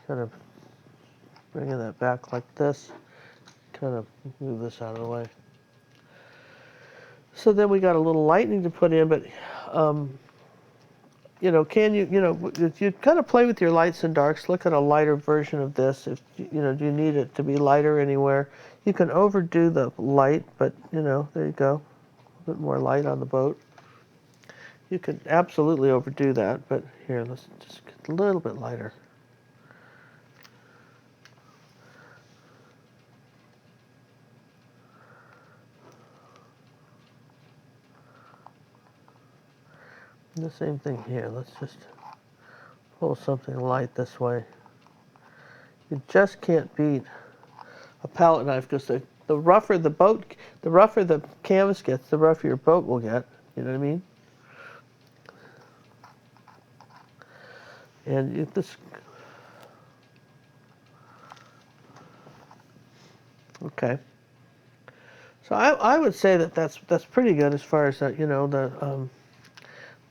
Kind of bringing that back like this. Kind of move this out of the way. So then we got a little lightening to put in, but can you kind of play with your lights and darks. Look at a lighter version of this. If do you need it to be lighter anywhere? You can overdo the light, but there you go. A bit more light on the boat. You can absolutely overdo that, but here, let's just get a little bit lighter. And the same thing here. Let's just pull something light this way. You just can't beat a palette knife because the rougher the rougher the canvas gets, the rougher your boat will get. You know what I mean? And okay. So I would say that that's pretty good as far as that,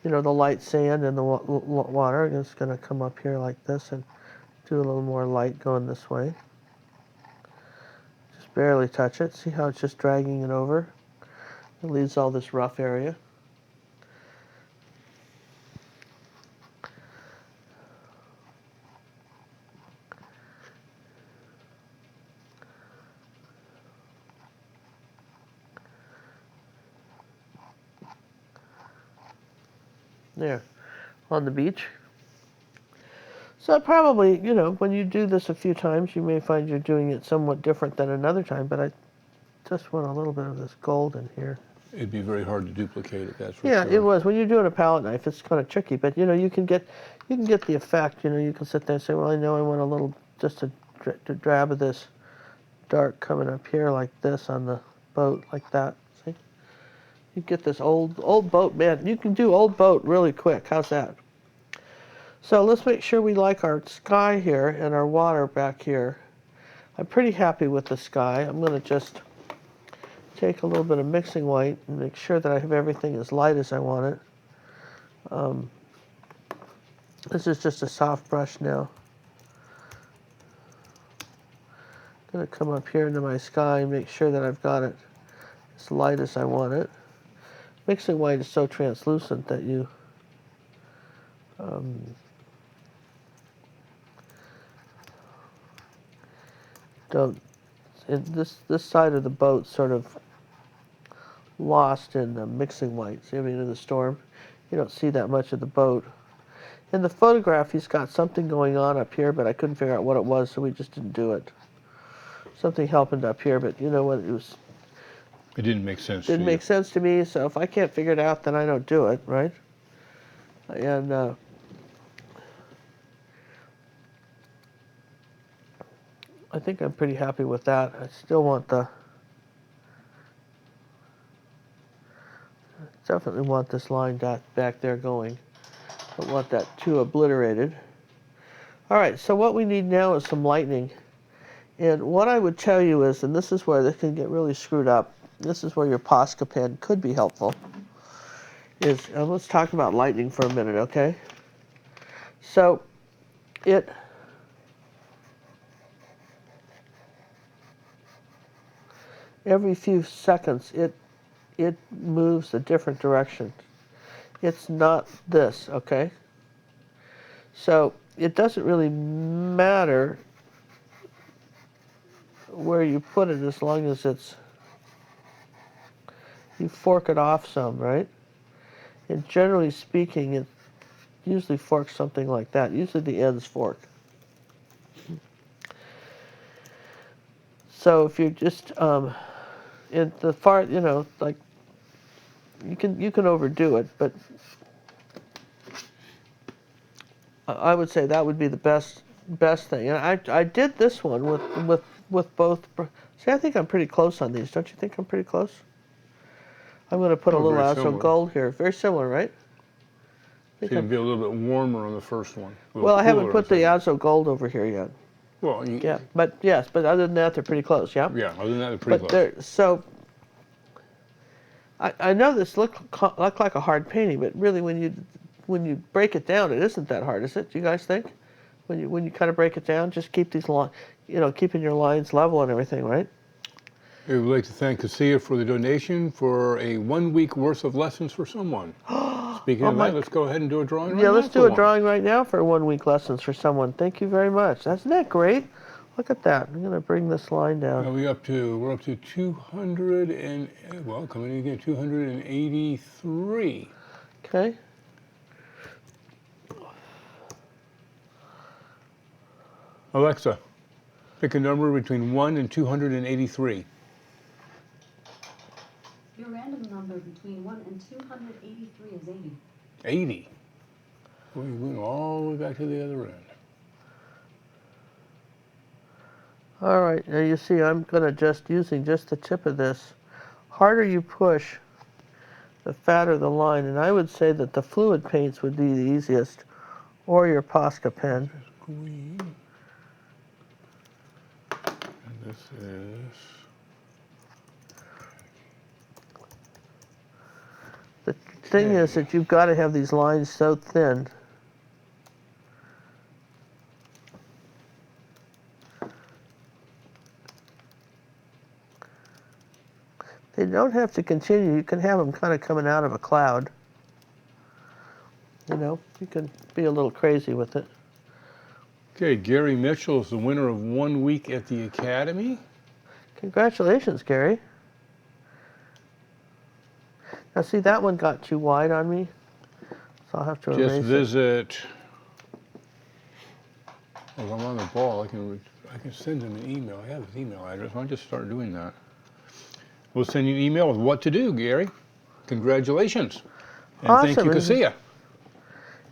the light sand and the water. I'm just going to come up here like this and do a little more light going this way. Just barely touch it. See how it's just dragging it over? It leaves all this rough area. There, on the beach. So probably, when you do this a few times, you may find you're doing it somewhat different than another time, but I just want a little bit of this gold in here. It'd be very hard to duplicate it, that's for Yeah, sure. it was. When you're doing a palette knife, it's kind of tricky, but you can get the effect. You can sit there and say, well, I know I want a little, just a drab of this dark coming up here like this on the boat, like that. See? You get this old boat, man. You can do old boat really quick. How's that? So let's make sure we like our sky here and our water back here. I'm pretty happy with the sky. I'm going to just take a little bit of mixing white and make sure that I have everything as light as I want it. This is just a soft brush now. I'm going to come up here into my sky and make sure that I've got it as light as I want it. Mixing white is so translucent that you don't. This side of the boat sort of lost in the mixing white. See, I mean, in the storm, you don't see that much of the boat. In the photograph, he's got something going on up here, but I couldn't figure out what it was, so we just didn't do it. Something happened up here, but you know what? It didn't make sense. Didn't make sense to me. So if I can't figure it out, then I don't do it, right? And I think I'm pretty happy with that. I still want definitely want this line back there going. Don't want that too obliterated. All right, so what we need now is some lightening. And what I would tell you is, and this is where this can get really screwed up, this is where your Posca pen could be helpful, is, let's talk about lightening for a minute, okay? So, every few seconds, it moves a different direction. It's not this, okay? So it doesn't really matter where you put it as long as you fork it off some, right? And generally speaking, it usually forks something like that. Usually the ends fork. So if you're just in the far, you know, like you can overdo it, but I would say that would be the best thing. And I did this one with both. See, I think I'm pretty close on these. Don't you think I'm pretty close? I'm going to put a little azo gold here. Very similar, right? Seems to be a little bit warmer on the first one. Well, I haven't put the azo gold over here yet. Well, yeah, but yes, but other than that, they're pretty close. Yeah. Yeah, other than that, they're pretty close. So I know this look like a hard painting, but really, when you break it down, it isn't that hard, is it? Do you guys think? When you kind of break it down, just keep these keeping your lines level and everything, right? We would like to thank Cassia for the donation for a 1 week worth of lessons for someone. Speaking of that, let's go ahead and do a drawing right now. Yeah, let's do a drawing right now for 1 week lessons for someone. Thank you very much. Isn't that great? Look at that. I'm going to bring this line down. Now we're up to 200 and, well, coming in again, 283. Okay. Alexa, pick a number between 1 and 283. Your random number between 1 and 283 is 80. 80? We went all the way back to the other end. All right, now you see I'm going to using just the tip of this. Harder you push, the fatter the line, and I would say that the fluid paints would be the easiest, or your Posca pen. Green. And this is... The thing is that you've got to have these lines so thin. They don't have to continue. You can have them kind of coming out of a cloud. You know, you can be a little crazy with it. Okay, Gary Mitchell is the winner of 1 week at the Academy. Congratulations, Gary. Now see, that one got too wide on me, so I'll have to erase it. Just visit. Well, I'm on the ball. I can send him an email. I have his email address. I'll just start doing that. We'll send you an email with what to do, Gary. Congratulations. And awesome. Thank you, Cassia.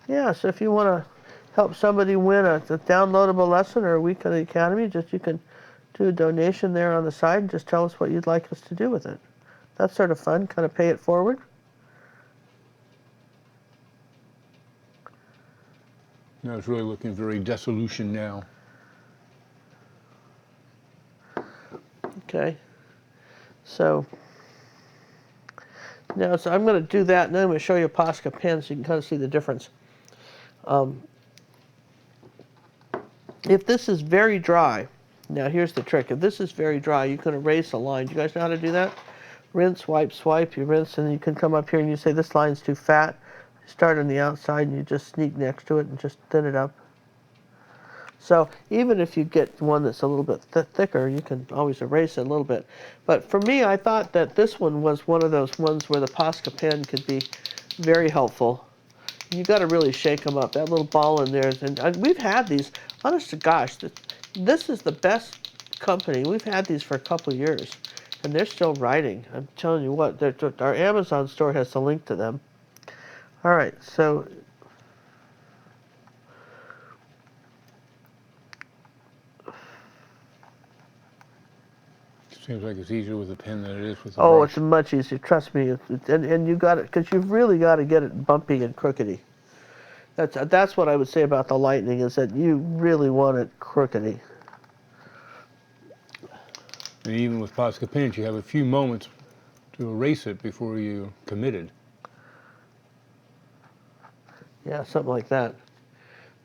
Yeah, so if you want to help somebody win a downloadable lesson or a week at the Academy, you can do a donation there on the side and just tell us what you'd like us to do with it. That's sort of fun, kind of pay it forward. Now it's really looking very dissolution now. Okay. So now, so I'm going to do that, and then I'm going to show you a Posca pen so you can kind of see the difference. If this is very dry, now here's the trick. If this is very dry, you can erase a line. Do you guys know how to do that? Rinse, wipe, swipe. You rinse, and then you can come up here and you say this line's too fat. You start on the outside, and you just sneak next to it and just thin it up. So even if you get one that's a little bit thicker, you can always erase it a little bit. But for me, I thought that this one was one of those ones where the Posca pen could be very helpful. You got to really shake them up. That little ball in there, and we've had these. Honest to gosh, this is the best company. We've had these for a couple of years, and they're still writing. I'm telling you what, our Amazon store has the link to them. All right, so Seems like it's easier with a pen than it is with a oh, brush. it's much easier. Trust me. And you got it because you've really got to get it bumpy and crookedy. That's what I would say about the lightning is that you really want it crookedy. And even with Posca pens, you have a few moments to erase it before you committed. Yeah, something like that.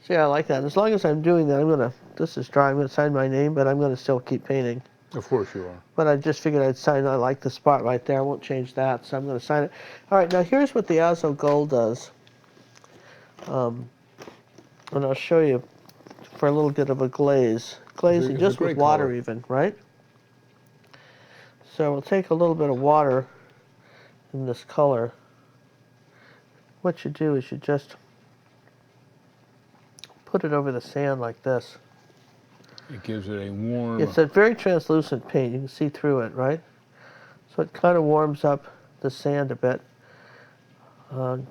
See, I like that. As long as I'm doing that, this is dry, I'm going to sign my name, but I'm going to still keep painting. Of course you are. But I just figured I'd sign, I like the spot right there. I won't change that, so I'm going to sign it. All right, now here's what the Azo Gold does. And I'll show you for a little bit of a glaze. Glazing It's a just with great water color. even, right? So we'll take a little bit of water in this color. What you do is you just put it over the sand like this. It gives it a warm... It's a very translucent paint. You can see through it, right? So it kind of warms up the sand a bit.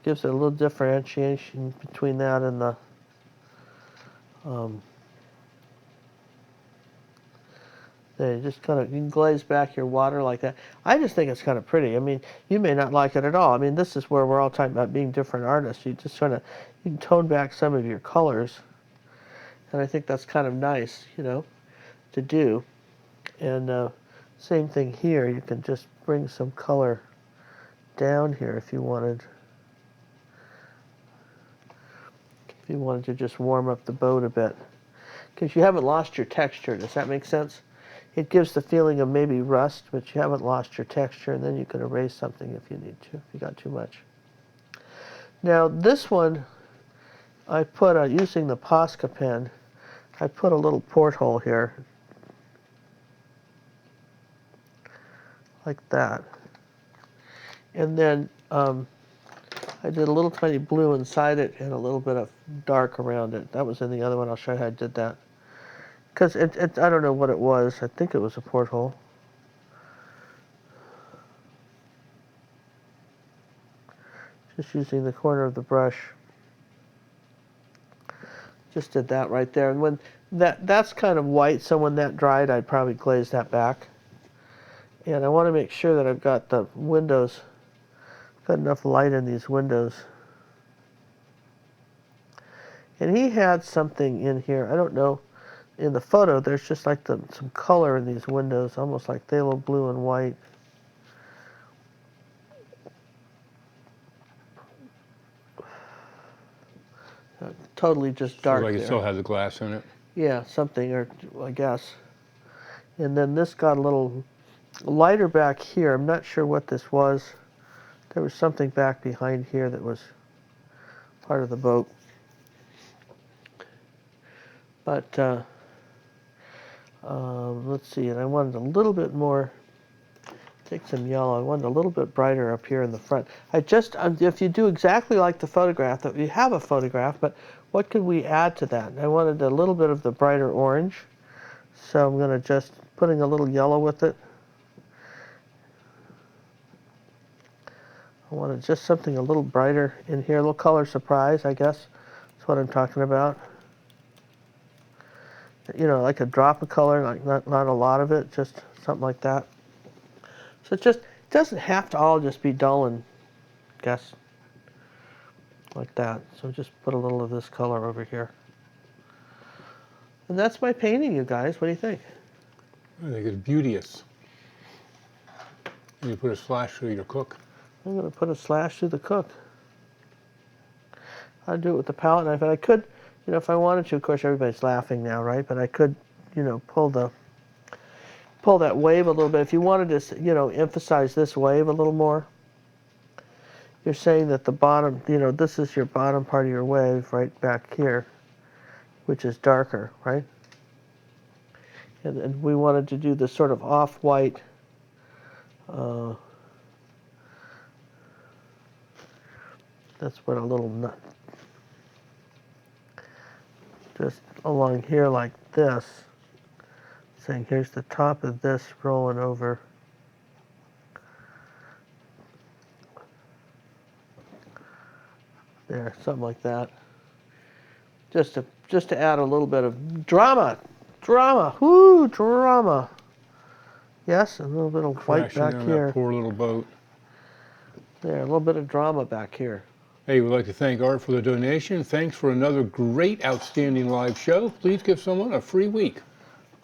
Gives it a little differentiation between that and the there, you just kind of, you can glaze back your water like that. I just think it's kind of pretty. I mean, you may not like it at all. I mean, this is where we're all talking about being different artists. You just sort of, you can tone back some of your colors. And I think that's kind of nice, you know, to do. And same thing here. You can just bring some color down here if you wanted. If you wanted to just warm up the boat a bit. Because you haven't lost your texture. Does that make sense? It gives the feeling of maybe rust, but you haven't lost your texture, and then you can erase something if you need to, if you got too much. Now this one, I put, using the Posca pen, I put a little porthole here, like that. And then I did a little tiny blue inside it and a little bit of dark around it. That was in the other one. I'll show you how I did that. Because I don't know what it was. I think it was a porthole. Just using the corner of the brush. Just did that right there. And when that's kind of white, so when that dried, I'd probably glaze that back. And I want to make sure that I've got the windows, got enough light in these windows. And he had something in here. I don't know. In the photo, there's just like some color in these windows, almost like phthalo blue and white. Totally just dark. Like it there. still has a glass in it. Yeah, something, or I guess. And then this got a little lighter back here. I'm not sure what this was. There was something back behind here that was part of the boat. But let's see, and I wanted a little bit more, take some yellow, I wanted a little bit brighter up here in the front. I just, if you do exactly like the photograph, that you have a photograph, but what could we add to that? I wanted a little bit of the brighter orange, so I'm going to just, putting a little yellow with it. I wanted just something a little brighter in here, a little color surprise, I guess. That's what I'm talking about. You know, like a drop of color, like not a lot of it, just something like that. So it's just, doesn't have to all just be dull and guess like that. So just put a little of this color over here. And that's my painting, you guys. What do you think? I think it's beauteous. And you put a slash through your cook. I'm going to put a slash through the cook. I'll do it with the palette knife. And I could, you know, if I wanted to, of course, everybody's laughing now, right? But I could, you know, pull that wave a little bit. If you wanted to, you know, emphasize this wave a little more, you're saying that the bottom, you know, this is your bottom part of your wave right back here, which is darker, right? And we wanted to do this sort of off-white, that's what a little nut, just along here like this, saying here's the top of this rolling over. There, something like that. Just to add a little bit of drama, whoo, drama. Yes, a little bit of white Crashing back down here. that poor little boat. There, a little bit of drama back here. Hey, we'd like to thank Art for the donation. Thanks for another great, outstanding live show. Please give someone a free week.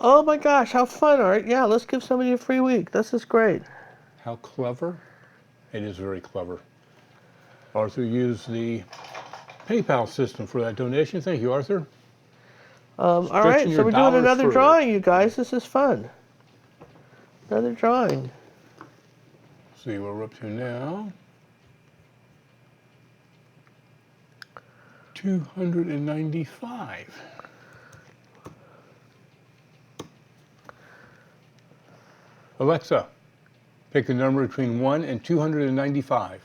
Oh my gosh, how fun, Art. Yeah, let's give somebody a free week. This is great. How clever. It is very clever. Arthur used the PayPal system for that donation. Thank you, Arthur. All right, Stretching so your we're doing dollars another further. drawing, you guys. This is fun. Another drawing. See what we're up to now. 295. Alexa, pick a number between 1 and 295.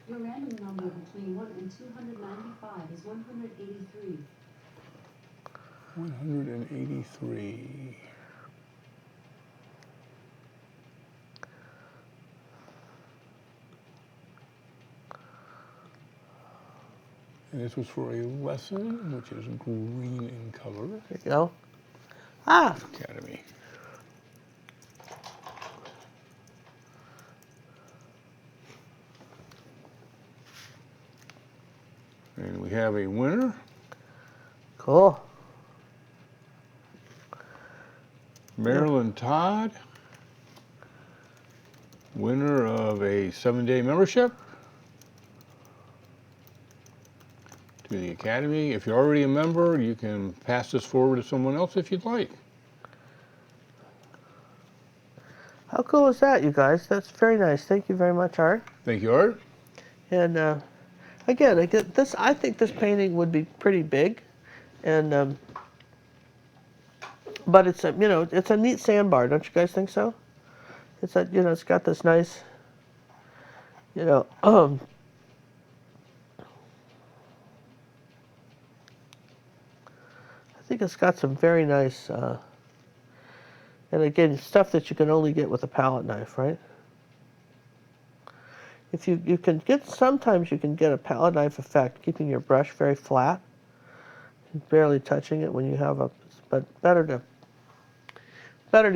Your random number between 1 and 295 is 183. 183. And this was for a lesson, which is green in color. There you go. Ah, Academy. And we have a winner. cool. Marilyn Todd, winner of a 7-day membership to the Academy. If you're already a member, you can pass this forward to someone else if you'd like. How cool is that, you guys? That's very nice. Thank you very much, Art. Thank you, Art. And again, I think this painting would be pretty big, and but it's a, you know, it's a neat sandbar, don't you guys think so? It's a, you know, it's got this nice, you know, I think it's got some very nice, and again, stuff that you can only get with a palette knife, right? If you can get, sometimes you can get a palette knife effect, keeping your brush very flat, barely touching it when you have a, but better to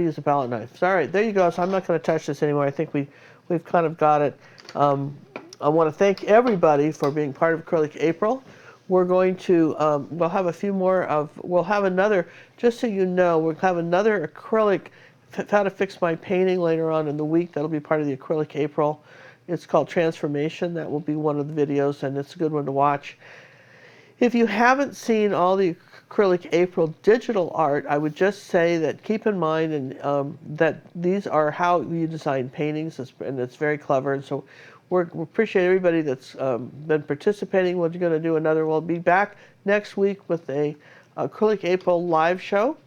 use a palette knife. All right, there you go. So I'm not going to touch this anymore. I think we've kind of got it. I want to thank everybody for being part of Acrylic April. We're going to, we'll have a few more we'll have another, just so you know, we'll have another acrylic, how to fix my painting later on in the week. That'll be part of the Acrylic April. It's called Transformation. That will be one of the videos, and it's a good one to watch. If you haven't seen all the Acrylic April digital art, I would just say that keep in mind and that these are how you design paintings, and it's very clever. And so we appreciate everybody that's been participating. We're going to do another. We'll be back next week with a Acrylic April live show.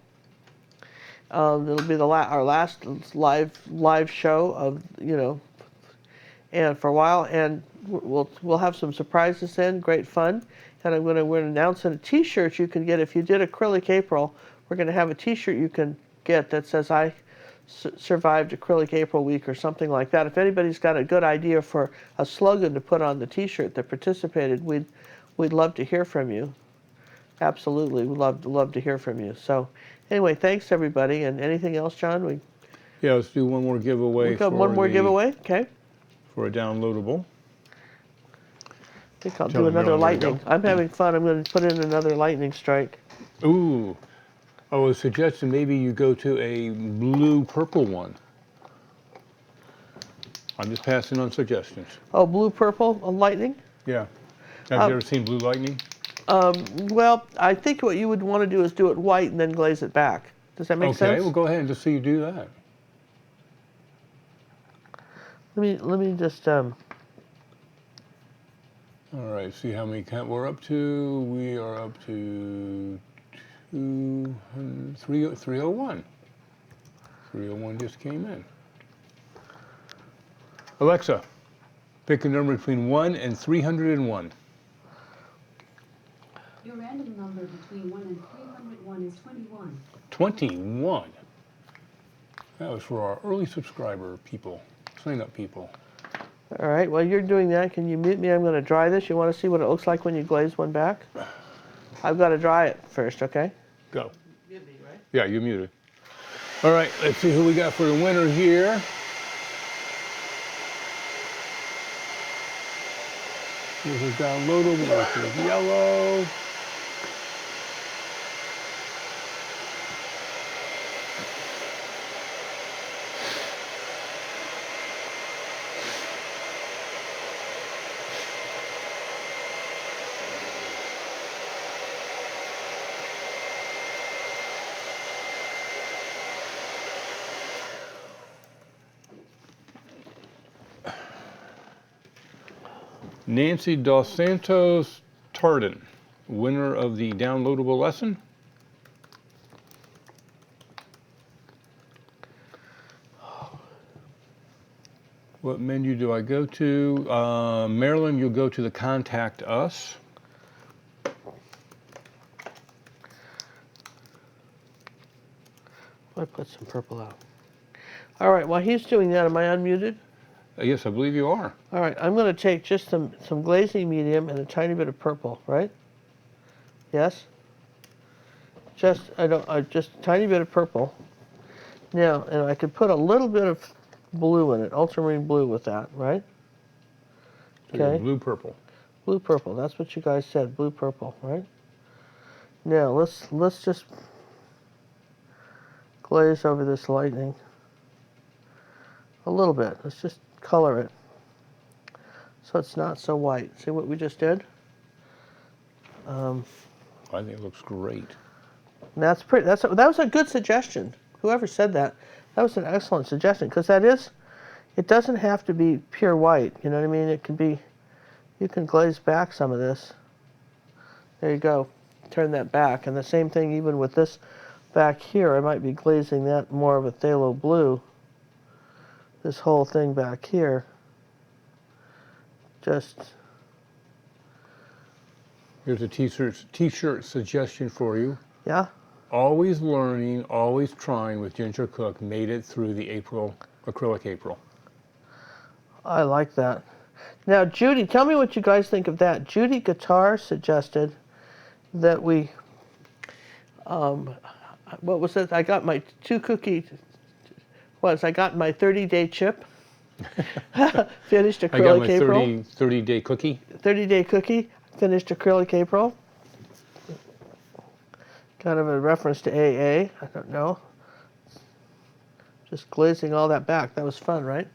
It'll be our last live show of, you know, and for a while, and we'll have some surprises in, great fun. And we're going to announce in a T-shirt you can get if you did Acrylic April. We're going to have a T-shirt you can get that says "I survived Acrylic April week" or something like that. If anybody's got a good idea for a slogan to put on the T-shirt that participated, we'd love to hear from you. Absolutely, we'd love to hear from you. So anyway, thanks everybody. And anything else, John? Yeah, let's do one more giveaway. We've got one more giveaway. Okay. For a downloadable. I think I'll Tell do me, another Marilyn, where to lightning. go. I'm having fun. I'm going to put in another lightning strike. Ooh. I was suggesting maybe you go to a blue-purple one. I'm just passing on suggestions. Oh, blue purple lightning. Yeah. Have you ever seen blue lightning? Well, I think what you would want to do is do it white and then glaze it back. Does that make sense? Okay, well go ahead and just so you do that. Let me just All right, see how many we're up to. We are up to 301. 301 just came in. Alexa, pick a number between 1 and 301. Your random number between 1 and 301 is 21. 21. That was for our early subscriber people, sign up people. All right, while you're doing that, can you mute me? I'm going to dry this. You want to see what it looks like when you glaze one back? I've got to dry it first, okay? Go. Mute me, right? Yeah, you're muted. All right, let's see who we got for the winner here. This is downloadable, this is yellow. Nancy Dos Santos Tardin, winner of the downloadable lesson. What menu do I go to? Marilyn, you'll go to the Contact Us. I put some purple out. All right, while he's doing that, am I unmuted? Yes, I believe you are. All right, I'm going to take just some glazing medium and a tiny bit of purple, right? Yes? Just a tiny bit of purple. Now, and I could put a little bit of blue in it, ultramarine blue with that, right? So you're Okay. blue purple. Blue purple, that's what you guys said, blue purple, right? Now, let's just glaze over this lightning a little bit. Let's just color it so it's not so white. See what we just did? I think it looks great. That's pretty. That was a good suggestion. Whoever said that, that was an excellent suggestion because it doesn't have to be pure white. You know what I mean? It can be. You can glaze back some of this. There you go. Turn that back, and the same thing even with this back here. I might be glazing that more of a phthalo blue. This whole thing back here. Just. Here's a t-shirt suggestion for you. Yeah. Always learning, always trying with Ginger Cook made it through the Acrylic April. I like that. Now, Judy, tell me what you guys think of that. Judy Guitar suggested that we, what was it? I got my I got my 30-day chip, finished Acrylic I got my April. 30-day cookie. 30-day cookie, finished Acrylic April. Kind of a reference to AA, I don't know. Just glazing all that back. That was fun, right?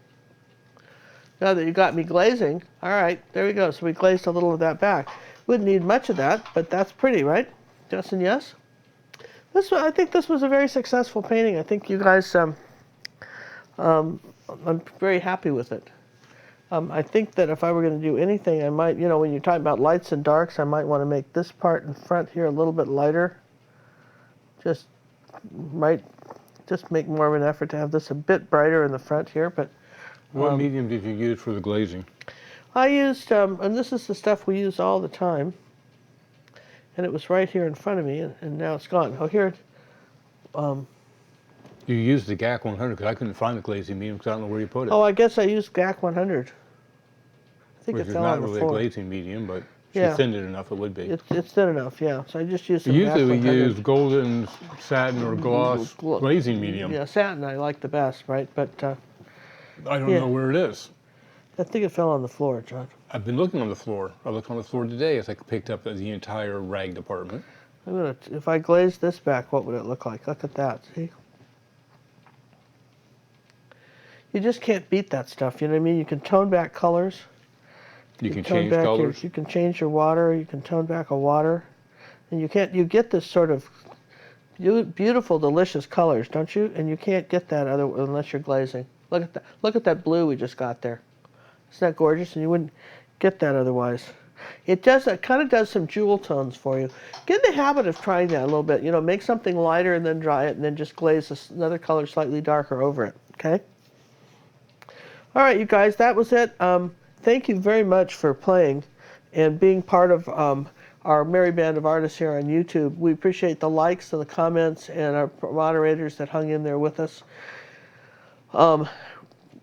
Now that you got me glazing, all right, there we go. So we glazed a little of that back. Wouldn't need much of that, but that's pretty, right? Yes and yes? I think this was a very successful painting. I think you guys, I'm very happy with it. I think that if I were going to do anything, I might, when you're talking about lights and darks, I might want to make this part in front here a little bit lighter. Just make more of an effort to have this a bit brighter in the front here, but What medium did you use for the glazing? I used, and this is the stuff we use all the time, and it was right here in front of me, and now it's gone. Oh, here, You used the GAC 100 because I couldn't find the glazing medium because I don't know where you put it. oh, I guess I used GAC 100. I think Which it is fell not on the really a floor. glazing medium, but If you Yeah. thinned it enough, it would be. It's thin enough, yeah. So I just use some Usually we masking use golden satin or gloss glazing medium. Yeah, satin I like the best, right? But I don't yeah. know where it is. I think it fell on the floor, John. I've been looking on the floor. I looked on the floor today as I picked up the entire rag department. If I glazed this back, what would it look like? Look at that, see? You just can't beat that stuff, you know what I mean? You can tone back colors. You can tone change back colors. you can change your water, you can tone back a water. And you get this sort of beautiful, delicious colors, don't you? And you can't get that unless you're glazing. Look at that blue we just got there. Isn't that gorgeous? And you wouldn't get that otherwise. It kind of does some jewel tones for you. Get in the habit of trying that a little bit. You know, make something lighter and then dry it, and then just glaze another color slightly darker over it. Okay. All right, you guys, that was it. Thank you very much for playing and being part of our merry band of artists here on YouTube. We appreciate the likes and the comments and our moderators that hung in there with us.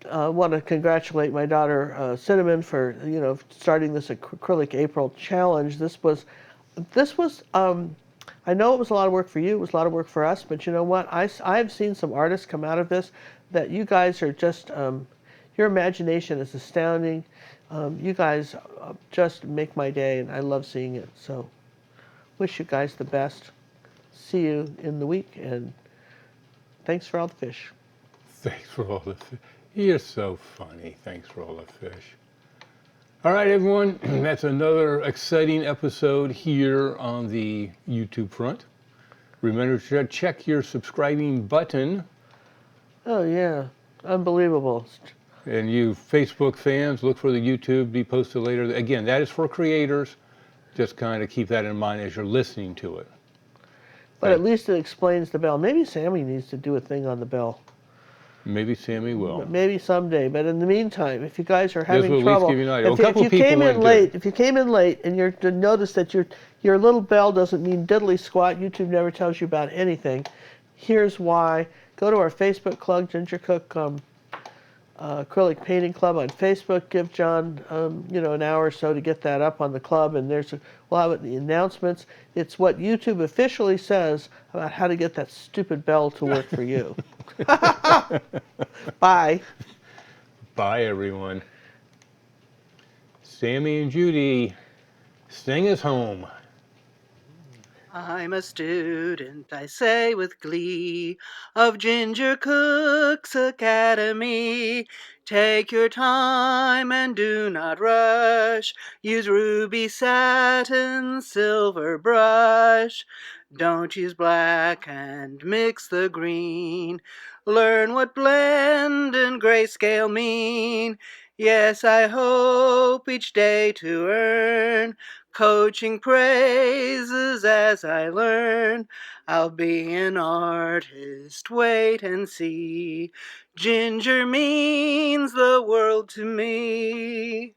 I want to congratulate my daughter Cinnamon for starting this Acrylic April challenge. This was I know it was a lot of work for you. It was a lot of work for us. But you know what? I've seen some artists come out of this that you guys are just your imagination is astounding. You guys just make my day, and I love seeing it. So, wish you guys the best. See you in the week, and thanks for all the fish. Thanks for all the fish. You're so funny. Thanks for all the fish. All right, everyone. That's another exciting episode here on the YouTube front. Remember to check your subscribing button. Oh, yeah. Unbelievable. And you Facebook fans, look for the YouTube, be posted later. Again, that is for creators. Just kind of keep that in mind as you're listening to it. But at least it explains the bell. Maybe Sammy needs to do a thing on the bell. Maybe Sammy will. Maybe someday. But in the meantime, if you guys are having trouble, if you came in late and you notice that your little bell doesn't mean diddly squat, YouTube never tells you about anything. Here's why. Go to our Facebook club, Ginger Cook Acrylic Painting Club on Facebook. Give John an hour or so to get that up on the club, and we'll have it in the announcements. It's what YouTube officially says about how to get that stupid bell to work for you. Bye. Bye, everyone. Sammy and Judy, sing us home. I'm a student, I say with glee, of Ginger Cook's Academy. Take your time and do not rush. Use ruby satin, silver brush. Don't use black and mix the green. Learn what blend and grayscale mean. Yes, I hope each day to earn coaching praises as I learn. I'll be an artist, wait and see. Ginger means the world to me.